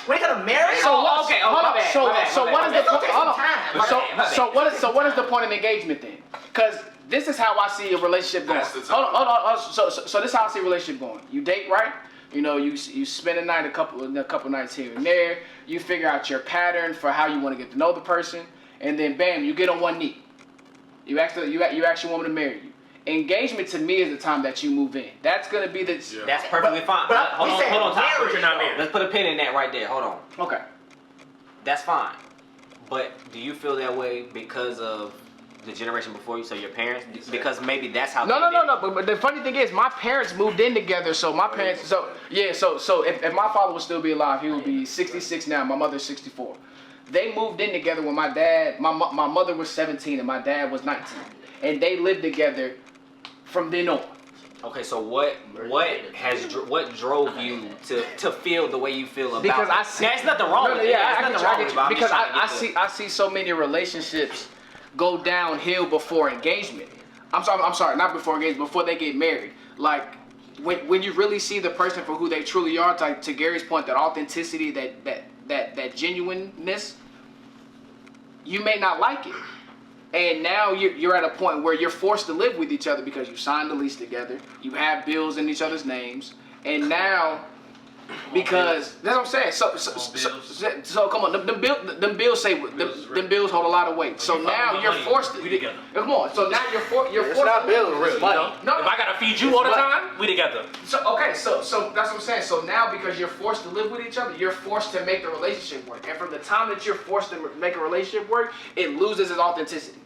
[SPEAKER 3] when it comes to marriage,
[SPEAKER 1] So what?
[SPEAKER 3] okay,
[SPEAKER 1] Hold on. So what is the point? Hold on.
[SPEAKER 3] My bad.
[SPEAKER 1] So what is the point of engagement then? Because this is how I see a relationship going.
[SPEAKER 5] That's the time.
[SPEAKER 1] Hold on. So this is how I see a relationship going. You date, right? You know, you spend a night, a couple nights here and there. You figure out your pattern for how you want to get to know the person, and then bam, you get on one knee. You ask your woman to marry you. Engagement to me is the time that you move in. That's gonna be the.
[SPEAKER 5] Yeah.
[SPEAKER 7] That's perfectly fine.
[SPEAKER 3] but
[SPEAKER 7] Hold
[SPEAKER 3] we
[SPEAKER 7] on,
[SPEAKER 3] said
[SPEAKER 7] hold on, Tom.
[SPEAKER 3] marriage,
[SPEAKER 7] But you're not
[SPEAKER 3] though.
[SPEAKER 7] married. Let's put a pin in that right there. Hold on.
[SPEAKER 1] Okay.
[SPEAKER 7] That's fine. But do you feel that way because of the generation before you, so your parents? Because maybe that's how.
[SPEAKER 1] No. But the funny thing is, my parents moved in together. So my parents. So if my father would still be alive, he would be 66 now. My mother's 64. They moved in together when my dad, my mother was 17 and my dad was 19, and they lived together from then on.
[SPEAKER 7] Okay, so what drove you to feel the way you feel about?
[SPEAKER 1] Because
[SPEAKER 7] it?
[SPEAKER 1] I see.
[SPEAKER 7] There's nothing wrong with it.
[SPEAKER 1] Yeah,
[SPEAKER 7] There's nothing
[SPEAKER 1] I
[SPEAKER 7] wrong
[SPEAKER 1] get
[SPEAKER 7] with
[SPEAKER 1] you.
[SPEAKER 7] it.
[SPEAKER 1] Because I see so many relationships go downhill before engagement. I'm sorry, not before engagement, before they get married. Like when you really see the person for who they truly are, to Gary's point, that authenticity, that genuineness, you may not like it. And now you're at a point where you're forced to live with each other because you signed the lease together, you have bills in each other's names, and now because that's what I'm saying. So come on, them bills them bills hold a lot of weight. So now you're forced to.
[SPEAKER 4] We together.
[SPEAKER 1] Come on. So now you're forced.
[SPEAKER 6] It's not bills, really.
[SPEAKER 1] No.
[SPEAKER 4] If I gotta feed you all the time, we together.
[SPEAKER 1] So that's what I'm saying. So now because you're forced to live with each other, you're forced to make the relationship work. And from the time that you're forced to make a relationship work, it loses its authenticity.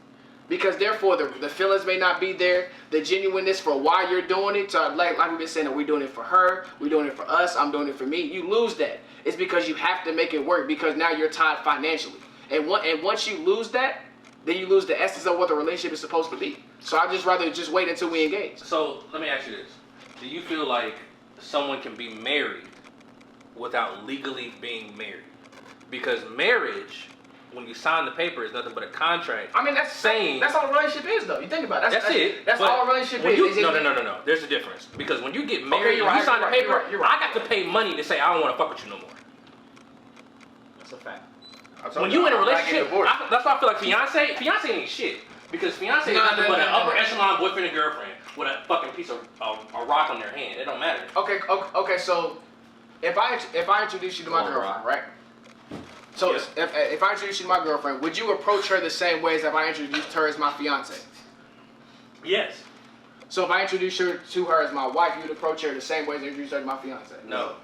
[SPEAKER 1] Because therefore the feelings may not be there, the genuineness for why you're doing it. So like we've been saying, that we're doing it for her, we're doing it for us, I'm doing it for me. You lose that. It's because you have to make it work because now you're tied financially. And once you lose that, then you lose the essence of what the relationship is supposed to be. So I'd just rather just wait until we engage.
[SPEAKER 4] So let me ask you this: do you feel like someone can be married without legally being married? Because marriage, when you sign the paper, is nothing but a contract.
[SPEAKER 1] I mean, that's all a relationship is, though. You think about it.
[SPEAKER 4] That's it.
[SPEAKER 1] That's
[SPEAKER 4] But
[SPEAKER 1] all a relationship
[SPEAKER 4] when
[SPEAKER 1] is.
[SPEAKER 4] No. There's a difference. Because when you get married,
[SPEAKER 1] you're
[SPEAKER 4] and
[SPEAKER 1] right,
[SPEAKER 4] you sign the
[SPEAKER 1] you're
[SPEAKER 4] paper,
[SPEAKER 1] right, you're right.
[SPEAKER 4] I got to pay money to say I don't want to fuck with you no more.
[SPEAKER 7] That's a fact.
[SPEAKER 4] When you in a relationship, that's why I feel like fiance ain't shit. Because fiance is nothing but an upper echelon boyfriend and girlfriend with a fucking piece of a rock on their hand. It don't matter.
[SPEAKER 1] Okay. So if I introduce you to my girlfriend, right? So if I introduce you to my girlfriend, would you approach her the same way as if I introduced her as my fiance?
[SPEAKER 4] Yes.
[SPEAKER 1] So if I introduce her to her as my wife, you'd approach her the same way as I introduced her to my fiance?
[SPEAKER 4] No.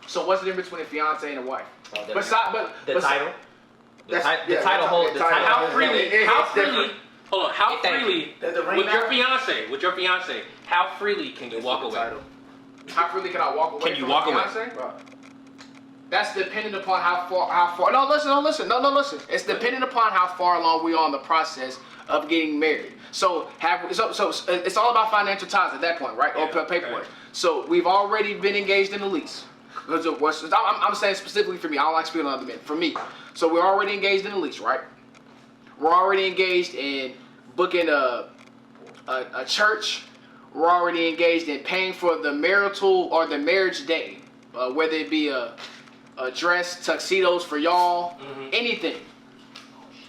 [SPEAKER 1] So what's the difference between a fiance and a wife?
[SPEAKER 7] The title. The title holds.
[SPEAKER 4] How freely? Hold on. How
[SPEAKER 7] Thank
[SPEAKER 4] freely with your fiance? How freely can you walk away?
[SPEAKER 1] How freely can I walk away?
[SPEAKER 4] Can you
[SPEAKER 1] from
[SPEAKER 4] walk
[SPEAKER 1] my
[SPEAKER 4] away?
[SPEAKER 1] fiance? That's dependent upon how far. No, listen. It's dependent upon how far along we are in the process of getting married. So it's all about financial ties at that point, right? Or paperwork.
[SPEAKER 4] Okay.
[SPEAKER 1] So we've already been engaged in a lease. I'm saying specifically for me. I don't like speaking on other men. For me, so we're already engaged in a lease, right? We're already engaged in booking a church. We're already engaged in paying for the marital or the marriage day, whether it be a dress, tuxedos for y'all, anything.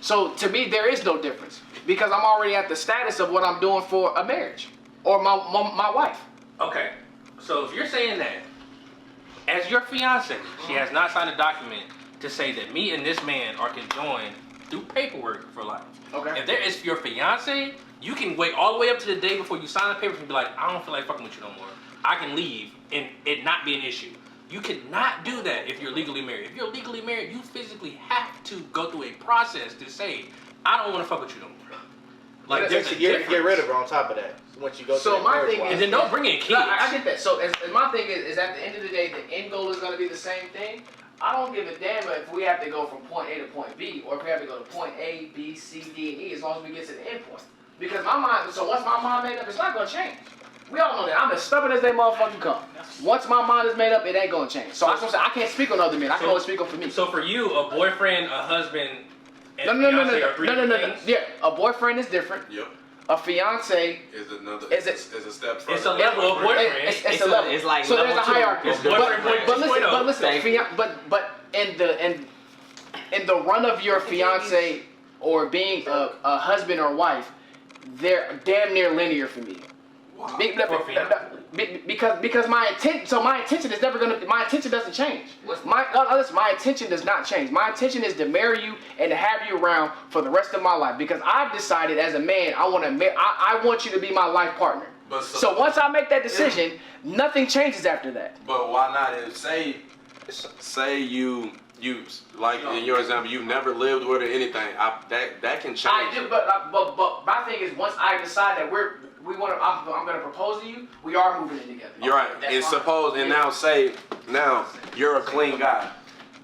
[SPEAKER 1] So to me, there is no difference because I'm already at the status of what I'm doing for a marriage or my wife.
[SPEAKER 4] Okay, so if you're saying that, as your fiance, she has not signed a document to say that me and this man are conjoined through paperwork for life.
[SPEAKER 1] Okay.
[SPEAKER 4] If there is your fiance, you can wait all the way up to the day before you sign the papers and be like, I don't feel like fucking with you no more. I can leave and it not be an issue. You cannot do that if you're legally married. If you're legally married, you physically have to go through a process to say, I don't want to fuck with you no more. Like, there's a
[SPEAKER 6] get
[SPEAKER 4] difference.
[SPEAKER 6] rid of her on top of that. Once you go
[SPEAKER 1] So
[SPEAKER 6] to
[SPEAKER 1] my thing is,
[SPEAKER 4] and then don't bring in kids.
[SPEAKER 1] No, I get that. So as my thing is at the end of the day, the end goal is going to be the same thing. I don't give a damn if we have to go from point A to point B, or if we have to go to point A, B, C, D, and E, as long as we get to the end point. Because my mind, so once my mind made up, it's not going to change. We all know that. I'm as stubborn as they motherfucking come. Once my mind is made up, it ain't going to change. So I can't speak on other men. I can only speak on for me.
[SPEAKER 4] So for you, a boyfriend, a husband, and
[SPEAKER 1] No.
[SPEAKER 4] fiance are three different things?
[SPEAKER 1] Yeah, a boyfriend is different.
[SPEAKER 5] Yep.
[SPEAKER 1] A fiance
[SPEAKER 5] Is another.
[SPEAKER 1] Is it-
[SPEAKER 5] Is a step further.
[SPEAKER 4] It's a level of boyfriend.
[SPEAKER 1] It's a level.
[SPEAKER 7] It's like
[SPEAKER 1] so there's a
[SPEAKER 7] level two.
[SPEAKER 1] hierarchy.
[SPEAKER 4] It's boyfriend,
[SPEAKER 1] But listen,
[SPEAKER 7] Thank you.
[SPEAKER 1] but in the run of your fiance or being a husband or wife, they're damn near linear for me. Because my intention is never gonna. My intention doesn't change. My intention does not change. My intention is to marry you and to have you around for the rest of my life. Because I've decided as a man, I want you to be my life partner.
[SPEAKER 5] But
[SPEAKER 1] So once I make that decision, nothing changes after that.
[SPEAKER 5] But why not? If say you like in your example, you've never lived with her or anything. That can change.
[SPEAKER 1] I do, but my thing is once I decide that I'm gonna propose to you, we are moving in together.
[SPEAKER 5] You're right.
[SPEAKER 1] That's
[SPEAKER 5] And
[SPEAKER 1] fine.
[SPEAKER 5] suppose and now you're a clean guy.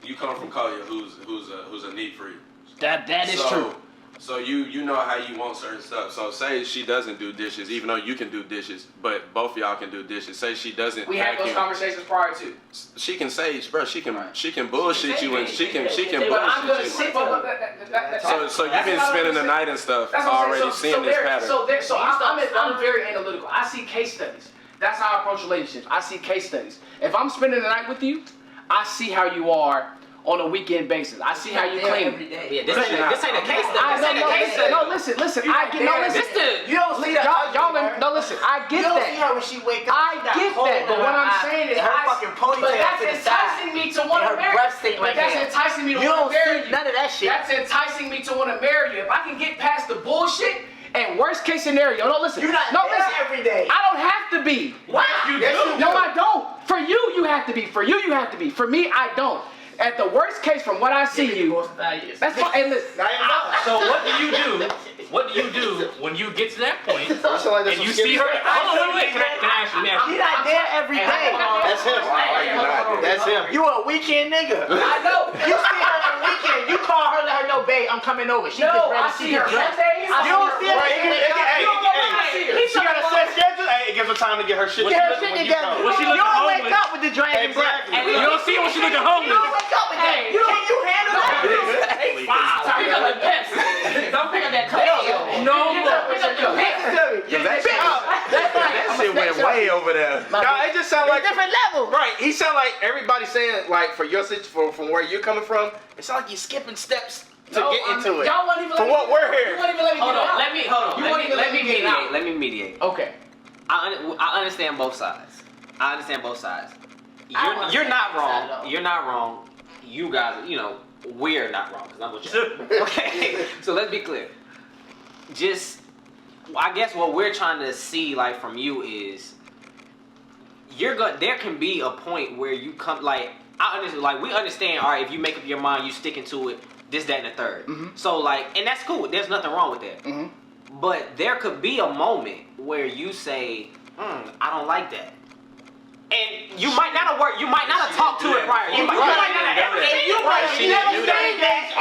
[SPEAKER 5] You come from Collier, who's a neat freak.
[SPEAKER 1] That is true.
[SPEAKER 5] So you know how you want certain stuff. So say she doesn't do dishes, even though you can do dishes, but both of y'all can do dishes. Say she doesn't.
[SPEAKER 1] We had those
[SPEAKER 5] vacuum.
[SPEAKER 1] conversations prior to.
[SPEAKER 5] She can say, bro, she can bullshit you and she can
[SPEAKER 1] But I'm gonna
[SPEAKER 5] bullshit
[SPEAKER 1] sit.
[SPEAKER 5] you. So you've been spending the night and stuff, already seeing this pattern.
[SPEAKER 1] So I'm very analytical. I see case studies. That's how I approach relationships. I see case studies. If I'm spending the night with you, I see how you are on a weekend basis. I see how you clean.
[SPEAKER 7] Yeah, this ain't a case study.
[SPEAKER 1] No, listen. I get
[SPEAKER 6] You don't see that.
[SPEAKER 1] listen. I get
[SPEAKER 6] You don't
[SPEAKER 1] that.
[SPEAKER 6] see her when she wake up.
[SPEAKER 1] I get that, but what I'm saying is,
[SPEAKER 6] her fucking ponytail
[SPEAKER 1] but that's
[SPEAKER 6] to the side.
[SPEAKER 1] enticing me to want to
[SPEAKER 6] her
[SPEAKER 1] marry
[SPEAKER 6] breath stink
[SPEAKER 1] you. But
[SPEAKER 6] like
[SPEAKER 1] that's
[SPEAKER 6] that.
[SPEAKER 1] enticing me to
[SPEAKER 6] You
[SPEAKER 1] want
[SPEAKER 6] don't
[SPEAKER 1] to marry
[SPEAKER 6] see
[SPEAKER 1] you.
[SPEAKER 6] none of that shit.
[SPEAKER 1] That's enticing me to want to marry you. If I can get past the bullshit and worst case scenario, no, listen.
[SPEAKER 6] You're not there every day.
[SPEAKER 1] I don't have to be.
[SPEAKER 6] What? Yes, you
[SPEAKER 1] No,
[SPEAKER 6] do.
[SPEAKER 1] I don't. For you, you have to be. For you, you have to be. For me, I don't. At the worst case, from what I see you, that's fine. And listen,
[SPEAKER 4] So what do you do? What do you do when you get to that point
[SPEAKER 6] like
[SPEAKER 4] and you see her? Hold on, wait. Can I ask you?
[SPEAKER 6] You're not there every day. That's him. That's him. You a weekend nigga.
[SPEAKER 1] I know.
[SPEAKER 6] You see her on the weekend. You call her, let her know, babe, I'm coming over. She
[SPEAKER 1] No,
[SPEAKER 6] just ready
[SPEAKER 1] I
[SPEAKER 6] to
[SPEAKER 1] see her
[SPEAKER 6] dress.
[SPEAKER 1] Sundays.
[SPEAKER 6] You don't see her. She got a set schedule. Hey, it gives her time to get her shit together.
[SPEAKER 4] When she
[SPEAKER 6] You
[SPEAKER 4] looking
[SPEAKER 6] don't wake
[SPEAKER 4] homeless.
[SPEAKER 6] up with the dragon breath.
[SPEAKER 4] You don't see her when she looking
[SPEAKER 6] You
[SPEAKER 4] homeless.
[SPEAKER 6] don't wake up with that.
[SPEAKER 1] Hey,
[SPEAKER 6] Can you handle that?
[SPEAKER 8] Pick up the pips. Don't pick up that cup.
[SPEAKER 4] No more.
[SPEAKER 1] Pick up your pants.
[SPEAKER 2] That shit went way over there.
[SPEAKER 6] No, it just sounds like
[SPEAKER 1] different level.
[SPEAKER 6] Right, he sound like everybody saying like for your situation, from where you're coming from. It sounds like you're skipping steps to get into it.
[SPEAKER 1] Y'all won't even
[SPEAKER 6] For what we're here.
[SPEAKER 1] You won't even let me
[SPEAKER 7] Hold
[SPEAKER 1] get it
[SPEAKER 7] on,
[SPEAKER 1] out.
[SPEAKER 7] let me mediate. Let me mediate.
[SPEAKER 1] Okay.
[SPEAKER 7] I understand both sides.
[SPEAKER 1] I don't
[SPEAKER 7] You're not
[SPEAKER 1] understand both sides,
[SPEAKER 7] wrong.
[SPEAKER 1] though.
[SPEAKER 7] You're not wrong. You guys, we're not wrong because I'm with you. Okay, so let's be clear. I guess what we're trying to see like from you is there can be a point where you come like I understand like we understand. All right, if you make up your mind, you sticking to it. This, that, and the third.
[SPEAKER 1] Mm-hmm.
[SPEAKER 7] So like, and that's cool. There's nothing wrong with that.
[SPEAKER 1] Mm-hmm.
[SPEAKER 7] But there could be a moment where you say, I don't like that. and you might not have worked. You might not have talked to it prior. You might not have. You might have never seen that.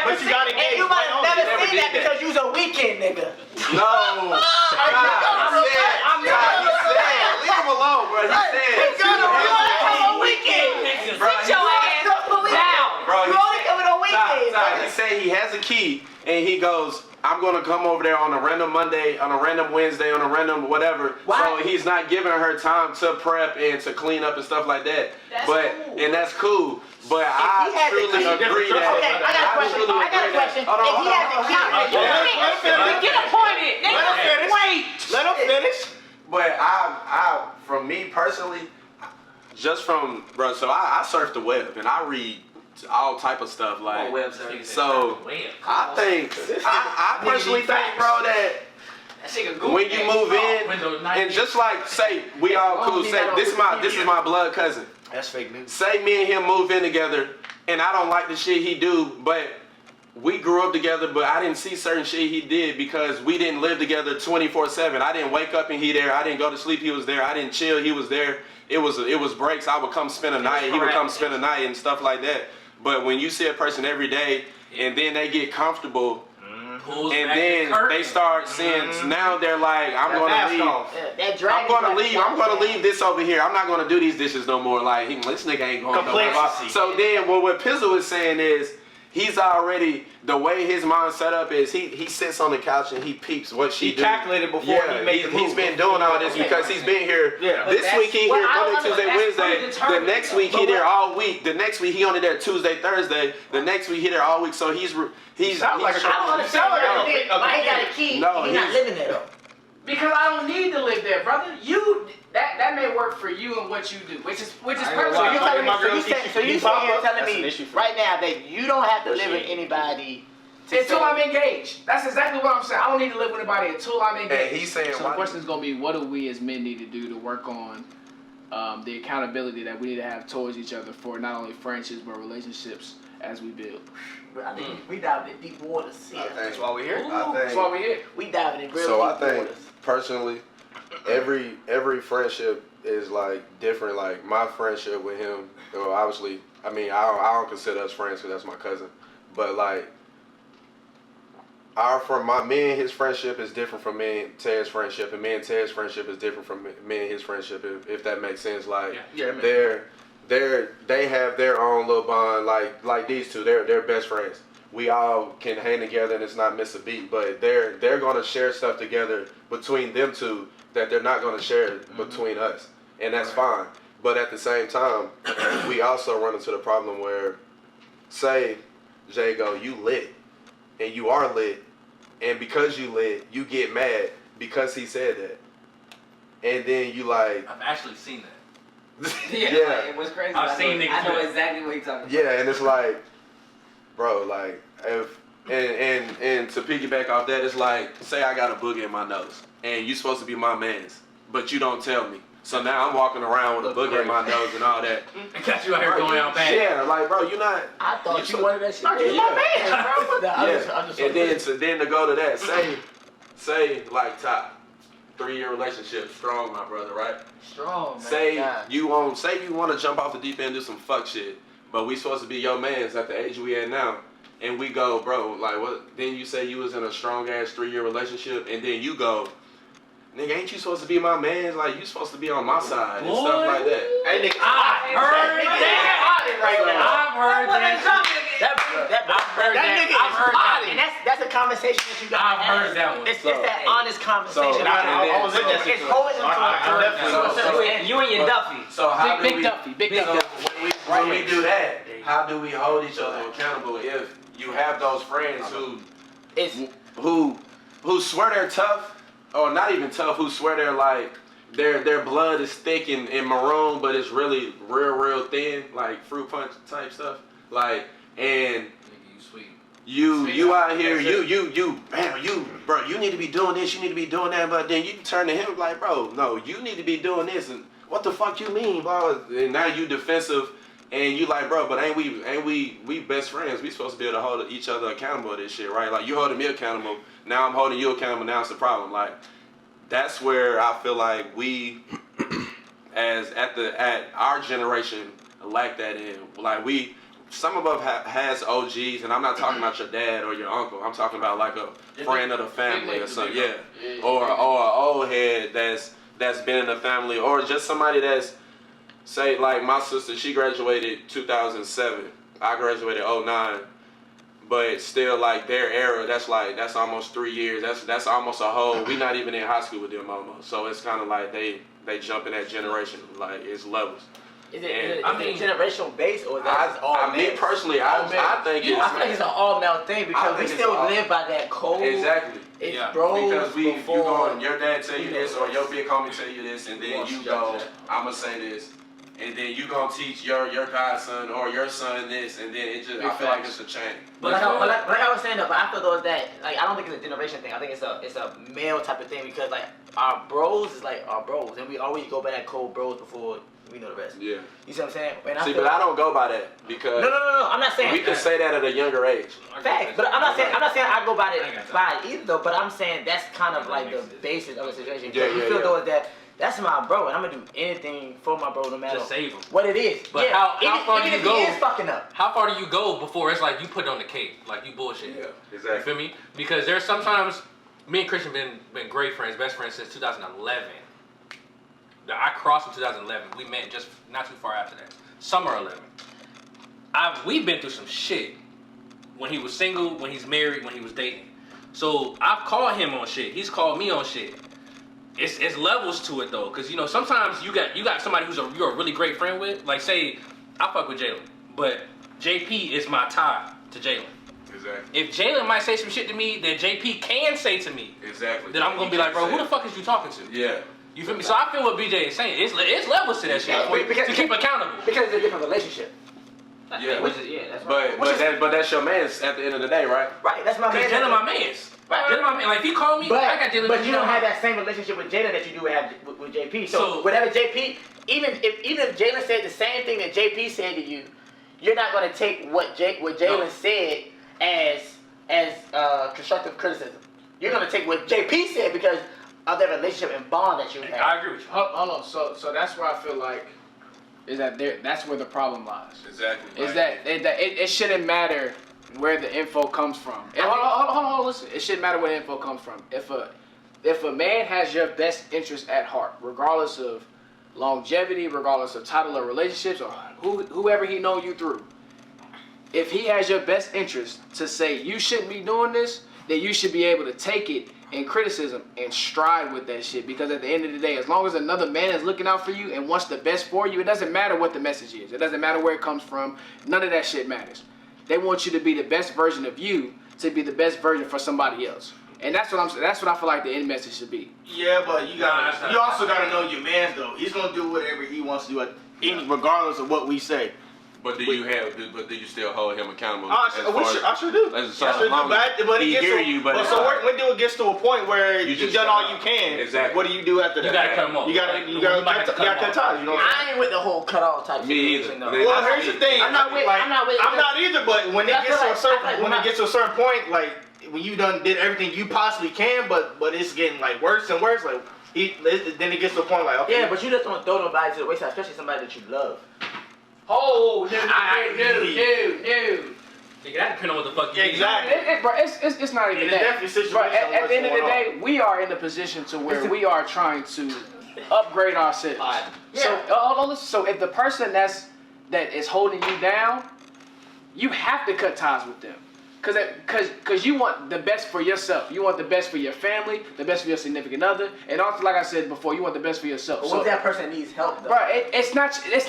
[SPEAKER 6] But you got engaged.
[SPEAKER 3] You might have never seen that because you was a weekend nigga.
[SPEAKER 2] No. Leave him alone, bro. He said.
[SPEAKER 3] Come on weekend.
[SPEAKER 7] Sit your ass down.
[SPEAKER 2] Bro,
[SPEAKER 3] You only coming on weekends.
[SPEAKER 2] he said he has a key, and he goes, I'm going to come over there on a random Monday, on a random Wednesday, on a random whatever.
[SPEAKER 3] Why?
[SPEAKER 2] So he's not giving her time to prep and to clean up and stuff like that. And that's cool. But I truly agree that.
[SPEAKER 3] Okay, I got a question.
[SPEAKER 2] Hold on,
[SPEAKER 3] If he has a key,
[SPEAKER 7] Get appointed. Wait.
[SPEAKER 6] Let him finish.
[SPEAKER 2] But I, from me personally, just from, bro, so I surf the web and I read all type of stuff like. So I think, I personally think, bro, that when you move in, and just like say we all cool, say this is my blood cousin.
[SPEAKER 6] That's fake news.
[SPEAKER 2] Say me and him move in together, and I don't like the shit he do, but we grew up together, but I didn't see certain shit he did because we didn't live together 24/7. I didn't wake up and he there. I didn't go to sleep, he was there. I didn't chill, he was there. It was breaks. I would come spend a night, he would come spend a night and stuff like that. But when you see a person every day and then they get comfortable, and then they start seeing, now they're like, I'm gonna leave. I'm gonna leave this over here. I'm not gonna do these dishes no more. Like, this nigga ain't going nowhere. So then, what Pizzle is saying is, he's already, the way his mind set up is, he sits on the couch and he peeps what she do.
[SPEAKER 6] He calculated before he made the move.
[SPEAKER 2] He's been doing all this because he's been here.
[SPEAKER 6] Yeah.
[SPEAKER 2] This week he here Monday, Tuesday, Wednesday. The next week he there all week. The next week he only there Tuesday, Thursday. The next week he there all week. So he's
[SPEAKER 6] sounds like
[SPEAKER 3] I don't understand why he got a key.
[SPEAKER 2] No,
[SPEAKER 3] He's not living there though.
[SPEAKER 1] Because I don't need to live there, brother. That may work for you and what you do, which is personal.
[SPEAKER 3] So you telling me? So you telling
[SPEAKER 6] That's
[SPEAKER 3] me
[SPEAKER 6] an issue for
[SPEAKER 3] right now that you don't have to live with anybody
[SPEAKER 1] Until I'm engaged. That's exactly what I'm saying. I don't need to live with anybody until I'm engaged.
[SPEAKER 2] And he's saying,
[SPEAKER 1] so the question is going to be, what do we as men need to do to work on the accountability that we need to have towards each other for not only friendships but relationships as we build?
[SPEAKER 3] I think we diving in deep waters here.
[SPEAKER 6] That's why we're here.
[SPEAKER 1] That's why we're here.
[SPEAKER 3] We diving in real
[SPEAKER 2] So
[SPEAKER 3] deep
[SPEAKER 2] I think
[SPEAKER 3] waters.
[SPEAKER 2] personally, every friendship is like different. Like my friendship with him, well, obviously, I mean, I don't consider us friends because that's my cousin, but like me and his friendship is different from me and Ted's friendship, and me and Ted's friendship is different from me and his friendship. If that makes sense, like they have their own little bond. Like these two, they're best friends. We all can hang together and it's not miss a beat, but they're gonna share stuff together between them two that they're not gonna share between us, and that's fine. But at the same time, we also run into the problem where, say, Jago, you lit, and you are lit, and because you lit, you get mad because he said that, and then you like.
[SPEAKER 4] I've actually seen that.
[SPEAKER 8] Yeah. Like, it was crazy.
[SPEAKER 4] I've seen niggas.
[SPEAKER 8] I know exactly what you're talking about.
[SPEAKER 2] Yeah, and it's like, bro, like if and to piggyback off that, it's like, say I got a booger in my nose, and you supposed to be my man's, but you don't tell me. So now I'm walking around with a booger in my nose and all that.
[SPEAKER 4] I got you out here going out bad.
[SPEAKER 2] Yeah, like bro, you not.
[SPEAKER 3] I thought you wanted that shit.
[SPEAKER 2] Yeah.
[SPEAKER 3] My man, bro.
[SPEAKER 2] And then to go to that, say like top 3-year relationship, strong, my brother, right?
[SPEAKER 3] Strong, man.
[SPEAKER 2] Say you want to jump off the deep end and do some fuck shit, but we supposed to be your mans at the age we at now, and we go, bro, like what? Then you say you was in a strong ass 3-year relationship, and then you go, nigga, ain't you supposed to be my mans? Like you supposed to be on my side and stuff like that.
[SPEAKER 6] Hey, nigga,
[SPEAKER 4] I've heard that.
[SPEAKER 3] And that's a conversation that you got.
[SPEAKER 4] I've heard that one.
[SPEAKER 3] It's that honest conversation.
[SPEAKER 6] I was in that
[SPEAKER 3] It's holding
[SPEAKER 6] situation.
[SPEAKER 7] You and your Duffy.
[SPEAKER 2] So how
[SPEAKER 1] Big
[SPEAKER 2] do we?
[SPEAKER 1] Duffy.
[SPEAKER 2] When we do that, how do we hold each other accountable if you have those friends who swear they're tough, or not even tough, who swear they're like their blood is thick and maroon, but it's really real thin, like fruit punch type stuff. Like, and you out here, bro, you need to be doing this, you need to be doing that, but then you turn to him like, bro, no, you need to be doing this, and what the fuck you mean, bro? And now you defensive, and you like, bro, but ain't we best friends? We supposed to be able to hold each other accountable to this shit, right? Like you holding me accountable, now I'm holding you accountable, now it's the problem. Like that's where I feel like we as at our generation lack that in. Like some of us has OGs, and I'm not talking about your dad or your uncle. I'm talking about like a friend of the family or something, or an old head that's been in the family, or just somebody that's, say, like my sister, she graduated 2007. I graduated 09. But still, like their era, that's almost 3 years. That's almost a whole. We not even in high school with them almost. So it's kind of like they jump in that generation. Like it's levels.
[SPEAKER 3] Is it generational base or is that all male?
[SPEAKER 2] Me personally, I think
[SPEAKER 3] I feel like it's an all male thing because we still live by that code.
[SPEAKER 2] Exactly.
[SPEAKER 3] It's bros
[SPEAKER 2] because you
[SPEAKER 3] before.
[SPEAKER 2] going, your dad tell you this or your big homie tell you this, and then you go, I'ma say this. And then you gonna teach your godson or your son this, and then it just I feel like it's a chain.
[SPEAKER 3] But like I was saying though, but I feel though that like I don't think it's a generation thing. I think it's a male type of thing because like our bros is like our bros, and we always go by that code bros before we know the rest.
[SPEAKER 2] Yeah.
[SPEAKER 3] You see what I'm saying? And
[SPEAKER 2] I don't go by that because
[SPEAKER 3] no. I'm not saying
[SPEAKER 2] we can say that at a younger age.
[SPEAKER 3] Facts, but I'm not saying I go by it either though. But I'm saying that's kind of like the basis of the situation.
[SPEAKER 2] Yeah.
[SPEAKER 3] Though is that. That's my bro, and I'm gonna do anything for my bro, no matter what it is.
[SPEAKER 4] But how far do you go?
[SPEAKER 3] He is fucking up.
[SPEAKER 4] How far do you go before it's like you put on the cake, like you bullshit?
[SPEAKER 2] Yeah, exactly.
[SPEAKER 4] You feel me? Because there's sometimes me and Christian been great friends, best friends since 2011. I crossed in 2011. We met just not too far after that, summer 11. We've been through some shit when he was single, when he's married, when he was dating. So I've called him on shit. He's called me on shit. It's levels to it though, cause sometimes you got somebody you're a really great friend with. Like say, I fuck with Jalen, but JP is my tie to Jalen.
[SPEAKER 2] Exactly.
[SPEAKER 4] If Jalen might say some shit to me that JP can say to me,
[SPEAKER 2] exactly,
[SPEAKER 4] then I'm gonna be like, bro, who the fuck is you talking to?
[SPEAKER 2] Yeah.
[SPEAKER 4] You feel me? So I feel what BJ is saying. It's levels to that shit to keep accountable.
[SPEAKER 3] Because it's a different relationship.
[SPEAKER 2] Yeah.
[SPEAKER 3] That's right.
[SPEAKER 2] But that's your man's at the end of the day, right?
[SPEAKER 3] Right. That's my man.
[SPEAKER 4] Jalen my man's. Right. Jalen my man. Like if he called me, I got Jalen.
[SPEAKER 3] But you don't have that same relationship with Jalen that you do have with JP. So whatever JP, even if Jalen said the same thing that JP said to you, you're not gonna take what Jalen said as constructive criticism. You're gonna take what JP said because of their relationship and bond that you have.
[SPEAKER 4] I agree with you.
[SPEAKER 1] Hold on. So that's where I feel like is that that's where the problem lies.
[SPEAKER 2] Exactly.
[SPEAKER 1] Is that it shouldn't matter where the info comes from. Hold on, listen. It shouldn't matter where the info comes from. If a man has your best interest at heart, regardless of longevity, regardless of title or relationships, or whoever he know you through, if he has your best interest to say you shouldn't be doing this, then you should be able to take it in criticism and stride with that shit. Because at the end of the day, as long as another man is looking out for you and wants the best for you, it doesn't matter what the message is. It doesn't matter where it comes from. None of that shit matters. They want you to be the best version of you to be the best version for somebody else. And that's what I feel like the end message should be.
[SPEAKER 6] Yeah, but you also gotta know your man though. He's gonna do whatever he wants to do, regardless of what we say.
[SPEAKER 5] But do you still hold him accountable?
[SPEAKER 6] I sure do. But
[SPEAKER 2] he hear you, but
[SPEAKER 6] when do it gets to a point where you've done all you can?
[SPEAKER 2] Exactly.
[SPEAKER 6] What do you do after that?
[SPEAKER 4] You gotta cut him off.
[SPEAKER 6] You gotta cut ties. You know.
[SPEAKER 3] I ain't with the whole cut off type.
[SPEAKER 2] Me either.
[SPEAKER 6] Well, here's the thing.
[SPEAKER 3] I'm not with.
[SPEAKER 6] I'm not either. But when it gets to a certain point, like when you done did everything you possibly can, but it's getting like worse and worse. Like then it gets to a point like okay.
[SPEAKER 3] Yeah, but you just don't throw nobody to the wayside, especially somebody that you love.
[SPEAKER 1] Oh, no.
[SPEAKER 4] Nigga, that depends on what the fuck you do.
[SPEAKER 6] Exactly.
[SPEAKER 1] Bro, it's not even that.
[SPEAKER 6] Definitely situation.
[SPEAKER 1] Bro, at the end of the day, we are in a position to where we are trying to upgrade ourselves.
[SPEAKER 3] Yeah.
[SPEAKER 1] So if the person that is holding you down, you have to cut ties with them. Cause you want the best for yourself. You want the best for your family, the best for your significant other, and also, like I said before, you want the best for yourself.
[SPEAKER 3] But what if that person needs help, though?
[SPEAKER 1] Bro, it's not your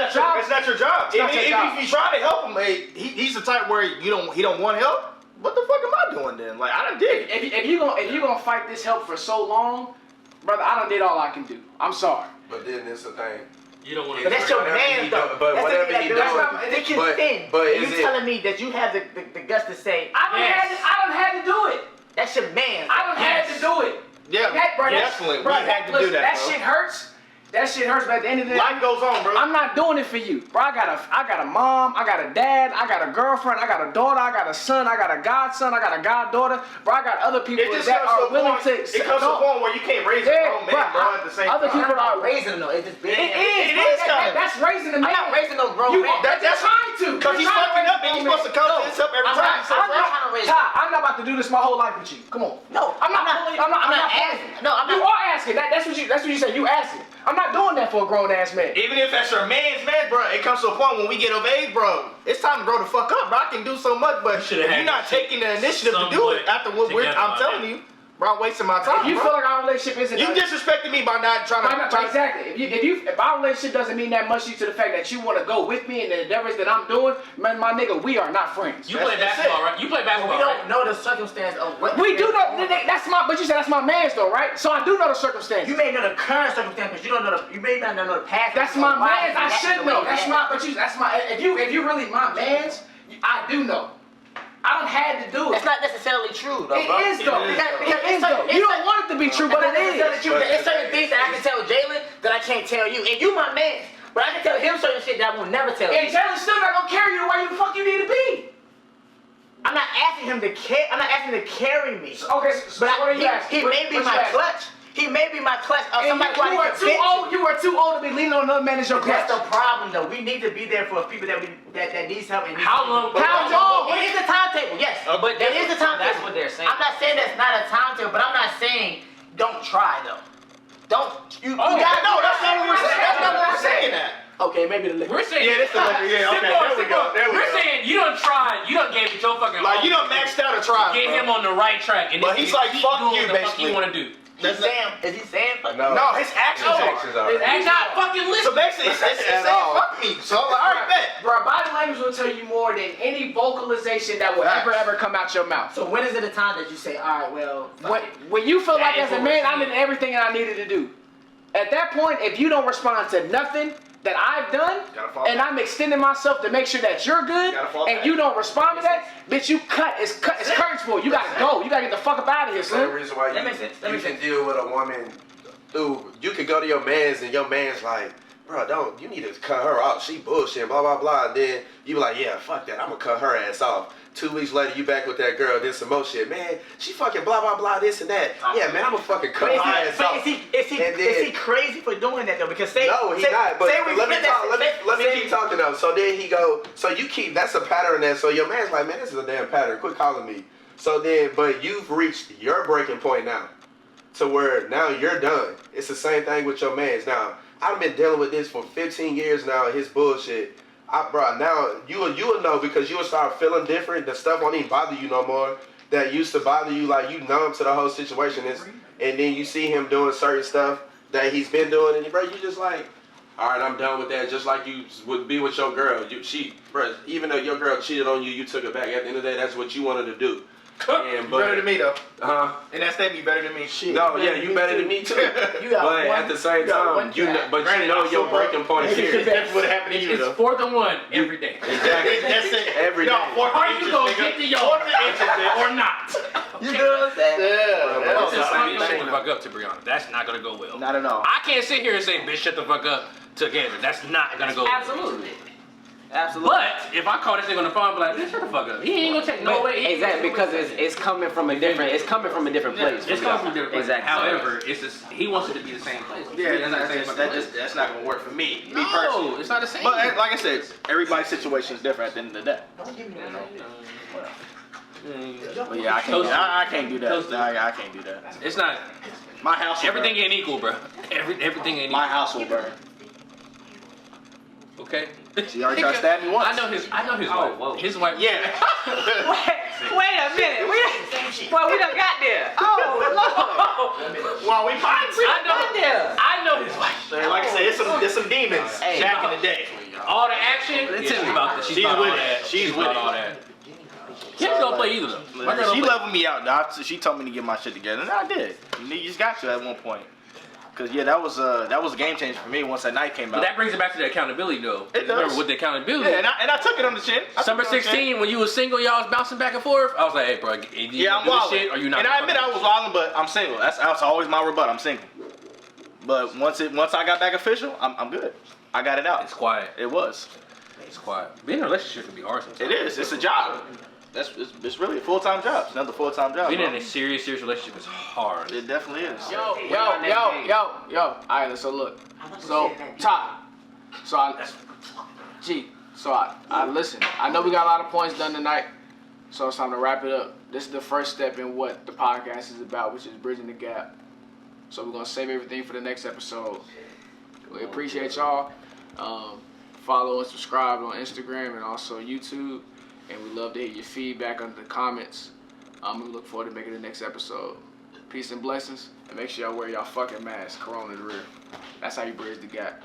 [SPEAKER 1] job.
[SPEAKER 6] It's not your job. If you try to help him, he's the type where he don't want help. What the fuck am I doing then? Like I done did.
[SPEAKER 1] If you gonna fight this help for so long, brother, I done did all I can do. I'm sorry.
[SPEAKER 2] But then it's the thing.
[SPEAKER 4] You don't want to.
[SPEAKER 3] But that's your man, though.
[SPEAKER 2] But whatever he does,
[SPEAKER 3] thick and thin.
[SPEAKER 2] But
[SPEAKER 3] you telling me that you have the guts to say,
[SPEAKER 1] I don't have to do it.
[SPEAKER 3] That's your man.
[SPEAKER 1] I don't have to do it.
[SPEAKER 6] Yeah,
[SPEAKER 1] bro,
[SPEAKER 6] definitely.
[SPEAKER 1] Bro,
[SPEAKER 6] we had to do that.
[SPEAKER 1] That shit hurts. that shit hurts, but at the end of the day,
[SPEAKER 6] Life goes on, bro.
[SPEAKER 1] I'm not doing it for you, bro. I got a mom, I got a dad, I got a girlfriend, I got a daughter, I got a son, I got a godson, I got a goddaughter, bro. I got other people that are willing to.
[SPEAKER 6] It comes to a point where you can't raise a grown man, bro. At the same time,
[SPEAKER 3] other people are raising them though. It's just
[SPEAKER 1] It is. That's raising the man.
[SPEAKER 3] I'm not raising no grown man.
[SPEAKER 1] That's trying to.
[SPEAKER 6] because he's fucking up and you're supposed to come to this up every time.
[SPEAKER 1] I'm not about to do this my whole life with you. Come on.
[SPEAKER 3] No,
[SPEAKER 1] I'm not
[SPEAKER 3] asking. No, I'm
[SPEAKER 1] You
[SPEAKER 3] not.
[SPEAKER 1] are asking. That's what you say. You asking. I'm not doing that for a grown ass man.
[SPEAKER 6] Even if that's your man's man, bro, it comes to a point when we get of age, bro. It's time to grow the fuck up, bro. I can do so much, but if you're not taking the initiative to do it after what I'm telling you, bro, I'm wasting my time.
[SPEAKER 1] If you feel like our relationship isn't,
[SPEAKER 6] you disrespecting me by not trying to.
[SPEAKER 1] Exactly. If our relationship doesn't mean that much to you, to the fact that you want to go with me and the endeavors that I'm doing, man, my nigga, we are not friends.
[SPEAKER 4] You play basketball, right? You play basketball,
[SPEAKER 3] We
[SPEAKER 4] right?
[SPEAKER 3] don't know the circumstance of what.
[SPEAKER 1] We do know. But you said that's my man's though, right? So I do know the circumstances.
[SPEAKER 3] You may know the current circumstance, but you don't know you may not know the past.
[SPEAKER 1] That's my man's. I should know. That's my. If you really my man's, I do know. I don't had to do it.
[SPEAKER 3] That's not necessarily true, though.
[SPEAKER 1] It is though. It is though. You don't want it to be true, but it is.
[SPEAKER 3] There's certain things that I can tell Jalen that I can't tell you, and you my man. But I can tell him certain shit that I will never tell
[SPEAKER 1] And
[SPEAKER 3] you.
[SPEAKER 1] Jalen's still not gonna carry you the way the fuck you need to be.
[SPEAKER 3] I'm not asking him to carry. I'm not asking him to carry me.
[SPEAKER 1] Okay, so
[SPEAKER 3] But
[SPEAKER 1] what are you asking?
[SPEAKER 3] he may be my clutch. He may be my clutch.
[SPEAKER 1] And
[SPEAKER 3] Somebody who I
[SPEAKER 1] you are
[SPEAKER 3] can
[SPEAKER 1] too
[SPEAKER 3] vent
[SPEAKER 1] old.
[SPEAKER 3] to.
[SPEAKER 1] You are too old to be leaning on another man as your clutch.
[SPEAKER 3] That's the problem, though. We need to be there for people that needs help. And
[SPEAKER 4] How long?
[SPEAKER 1] How long?
[SPEAKER 3] It is a timetable, yes.
[SPEAKER 7] But
[SPEAKER 3] it is a timetable.
[SPEAKER 7] that's what they're saying.
[SPEAKER 3] I'm not saying that's not a timetable, but I'm not saying don't try though. Don't you?
[SPEAKER 6] No, that's not what we're saying. That's not what we're saying. That.
[SPEAKER 3] Okay, maybe the liquor.
[SPEAKER 4] We're saying,
[SPEAKER 6] Yeah, this the liquor. Yeah, okay, there we go. There we
[SPEAKER 4] we're
[SPEAKER 6] go.
[SPEAKER 4] saying you done tried, you done gave it your fucking
[SPEAKER 6] Like
[SPEAKER 4] all
[SPEAKER 6] you done maxed out a try.
[SPEAKER 4] get him on the right track, and
[SPEAKER 6] But
[SPEAKER 4] this
[SPEAKER 6] he's
[SPEAKER 4] nigga
[SPEAKER 6] like,
[SPEAKER 4] keep
[SPEAKER 6] fuck
[SPEAKER 4] doing
[SPEAKER 6] you,
[SPEAKER 4] what the fuck
[SPEAKER 6] basically.
[SPEAKER 4] he want to do.
[SPEAKER 3] Is he saying?
[SPEAKER 2] No.
[SPEAKER 6] No, his actions are.
[SPEAKER 4] He's not fucking
[SPEAKER 6] So
[SPEAKER 4] listening.
[SPEAKER 6] basically, it's saying fuck me. So I'm like, all right, bet.
[SPEAKER 1] Bro, body language will tell you more than any vocalization that will ever come out your mouth.
[SPEAKER 3] So when is it a time that you say, all right, well,
[SPEAKER 1] When you feel like
[SPEAKER 4] That
[SPEAKER 1] as
[SPEAKER 4] is
[SPEAKER 1] a
[SPEAKER 4] what
[SPEAKER 1] man,
[SPEAKER 4] we're
[SPEAKER 1] I did
[SPEAKER 4] saying.
[SPEAKER 1] everything that I needed to do. At that point, if you don't respond to nothing that I've done,
[SPEAKER 6] Gotta fall
[SPEAKER 1] and
[SPEAKER 6] back.
[SPEAKER 1] I'm extending myself to make sure that you're good,
[SPEAKER 6] Gotta fall
[SPEAKER 1] and
[SPEAKER 6] back.
[SPEAKER 1] you don't respond to that, bitch, you cut. It's curtains for you. You gotta go. You gotta get the fuck up out of here,
[SPEAKER 2] That's the
[SPEAKER 1] son.
[SPEAKER 2] reason why
[SPEAKER 3] That makes sense. That
[SPEAKER 2] you
[SPEAKER 3] makes
[SPEAKER 2] can
[SPEAKER 3] sense.
[SPEAKER 2] deal with a woman through. You can go to your man's and your man's like, bro, you need to cut her off. She bullshit, blah, blah, blah. And then you be like, yeah, fuck that. I'm gonna cut her ass off. 2 weeks later, you back with that girl, then some more shit. Man, she fucking blah, blah, blah, this and that. Yeah, man, I'm gonna fucking cut her ass off.
[SPEAKER 3] Is he crazy for doing that though? Because
[SPEAKER 2] No, he's not. But let me keep talking though. So then he go. So you keep. That's a pattern there. So your man's like, man, this is a damn pattern. Quit calling me. So then, but you've reached your breaking point now, to where now you're done. It's the same thing with your man's. Now I've been dealing with this for 15 years now. His bullshit. Bro, now you will know because you will start feeling different. The stuff won't even bother you no more. That used to bother you, like you numb to the whole situation. And then you see him doing certain stuff that he's been doing, and bro, you just like, all right, I'm done with that. Just like you would be with your girl. Bro, even though your girl cheated on you, you took it back. At the end of the day, that's what you wanted to do.
[SPEAKER 6] You better than me though.
[SPEAKER 2] Huh?
[SPEAKER 6] And that statement, you better than me. Shit.
[SPEAKER 2] No, yeah, you better than me too. But at the same time, you know your breaking point here.
[SPEAKER 6] That's what happened to you
[SPEAKER 4] It's
[SPEAKER 6] though.
[SPEAKER 4] 4th and 1 every day.
[SPEAKER 2] Exactly.
[SPEAKER 6] That's it.
[SPEAKER 2] Every day.
[SPEAKER 4] Are you gonna get the yard or not?
[SPEAKER 3] You know what I'm saying?
[SPEAKER 6] Yeah.
[SPEAKER 4] Just
[SPEAKER 6] That's
[SPEAKER 4] like shut the fuck up to Brianna. That's not gonna go well.
[SPEAKER 6] Not at all.
[SPEAKER 4] I can't sit here and say, bitch, shut the fuck up to Gander. That's not gonna go well.
[SPEAKER 3] Absolutely. Absolutely.
[SPEAKER 4] But if I call this nigga on the phone, I'll be like, bitch, shut the fuck up. He ain't gonna take no way.
[SPEAKER 3] Exactly, because it's coming from a different place.
[SPEAKER 4] It's coming from a different place.
[SPEAKER 3] Exactly.
[SPEAKER 4] However, it's just, he wants it to be the same place.
[SPEAKER 6] That's not gonna work for me. Me
[SPEAKER 4] No,
[SPEAKER 6] personally.
[SPEAKER 4] it's not the same.
[SPEAKER 6] But like I said, everybody's situation is different at the end of the day. But yeah, I can't do that. I can't do that.
[SPEAKER 4] It's not.
[SPEAKER 6] My house. will
[SPEAKER 4] Everything
[SPEAKER 6] burn.
[SPEAKER 4] ain't equal, bro. Everything ain't
[SPEAKER 6] My
[SPEAKER 4] equal.
[SPEAKER 6] house will burn.
[SPEAKER 4] Okay.
[SPEAKER 6] She already tried to stab me once.
[SPEAKER 4] I know his wife.
[SPEAKER 7] whoa.
[SPEAKER 4] His wife.
[SPEAKER 6] Yeah.
[SPEAKER 3] Wait a minute. We done got there. Oh,
[SPEAKER 6] Well, we might.
[SPEAKER 4] I know his wife.
[SPEAKER 6] Like I said, it's some demons back in the day.
[SPEAKER 4] All the action. She's about that.
[SPEAKER 6] She's
[SPEAKER 4] about
[SPEAKER 6] with
[SPEAKER 4] all
[SPEAKER 6] it.
[SPEAKER 4] that.
[SPEAKER 6] She's with
[SPEAKER 4] about
[SPEAKER 6] it.
[SPEAKER 4] all that. She don't play either though. My girl don't
[SPEAKER 6] She
[SPEAKER 4] play.
[SPEAKER 6] leveled me out, dog. She told me to get my shit together, and I did. You just got to at one point. Cause yeah, that was a game changer for me once that night came
[SPEAKER 4] But
[SPEAKER 6] out.
[SPEAKER 4] that brings it back to the accountability though.
[SPEAKER 6] It does.
[SPEAKER 4] Remember with the accountability.
[SPEAKER 6] Yeah, and I took it on the chin.
[SPEAKER 4] Summer 16, when you was single, y'all was bouncing back and forth. I was like, hey, bro,
[SPEAKER 6] Yeah, I'm
[SPEAKER 4] do this
[SPEAKER 6] wilding.
[SPEAKER 4] shit or you not?
[SPEAKER 6] And I admit I was wilding, but I'm single. That's always my rebuttal. I'm single. But once I got back official, I'm good. I got it out.
[SPEAKER 4] It's quiet.
[SPEAKER 6] It was.
[SPEAKER 4] It's quiet. Being in a relationship can be hard sometimes.
[SPEAKER 6] It is. It's a job. It's really a full-time job. It's another full-time job.
[SPEAKER 4] Being in a serious relationship is hard.
[SPEAKER 6] It definitely is.
[SPEAKER 1] Yo. All right, so look. So, Todd. So I listen. I know we got a lot of points done tonight, so it's time to wrap it up. This is the first step in what the podcast is about, which is bridging the gap. So we're gonna save everything for the next episode. We appreciate y'all. Follow and subscribe on Instagram and also YouTube. And we love to hear your feedback under the comments. We look forward to making the next episode. Peace and blessings. And make sure y'all wear y'all fucking masks. Corona is real. That's how you bridge the gap.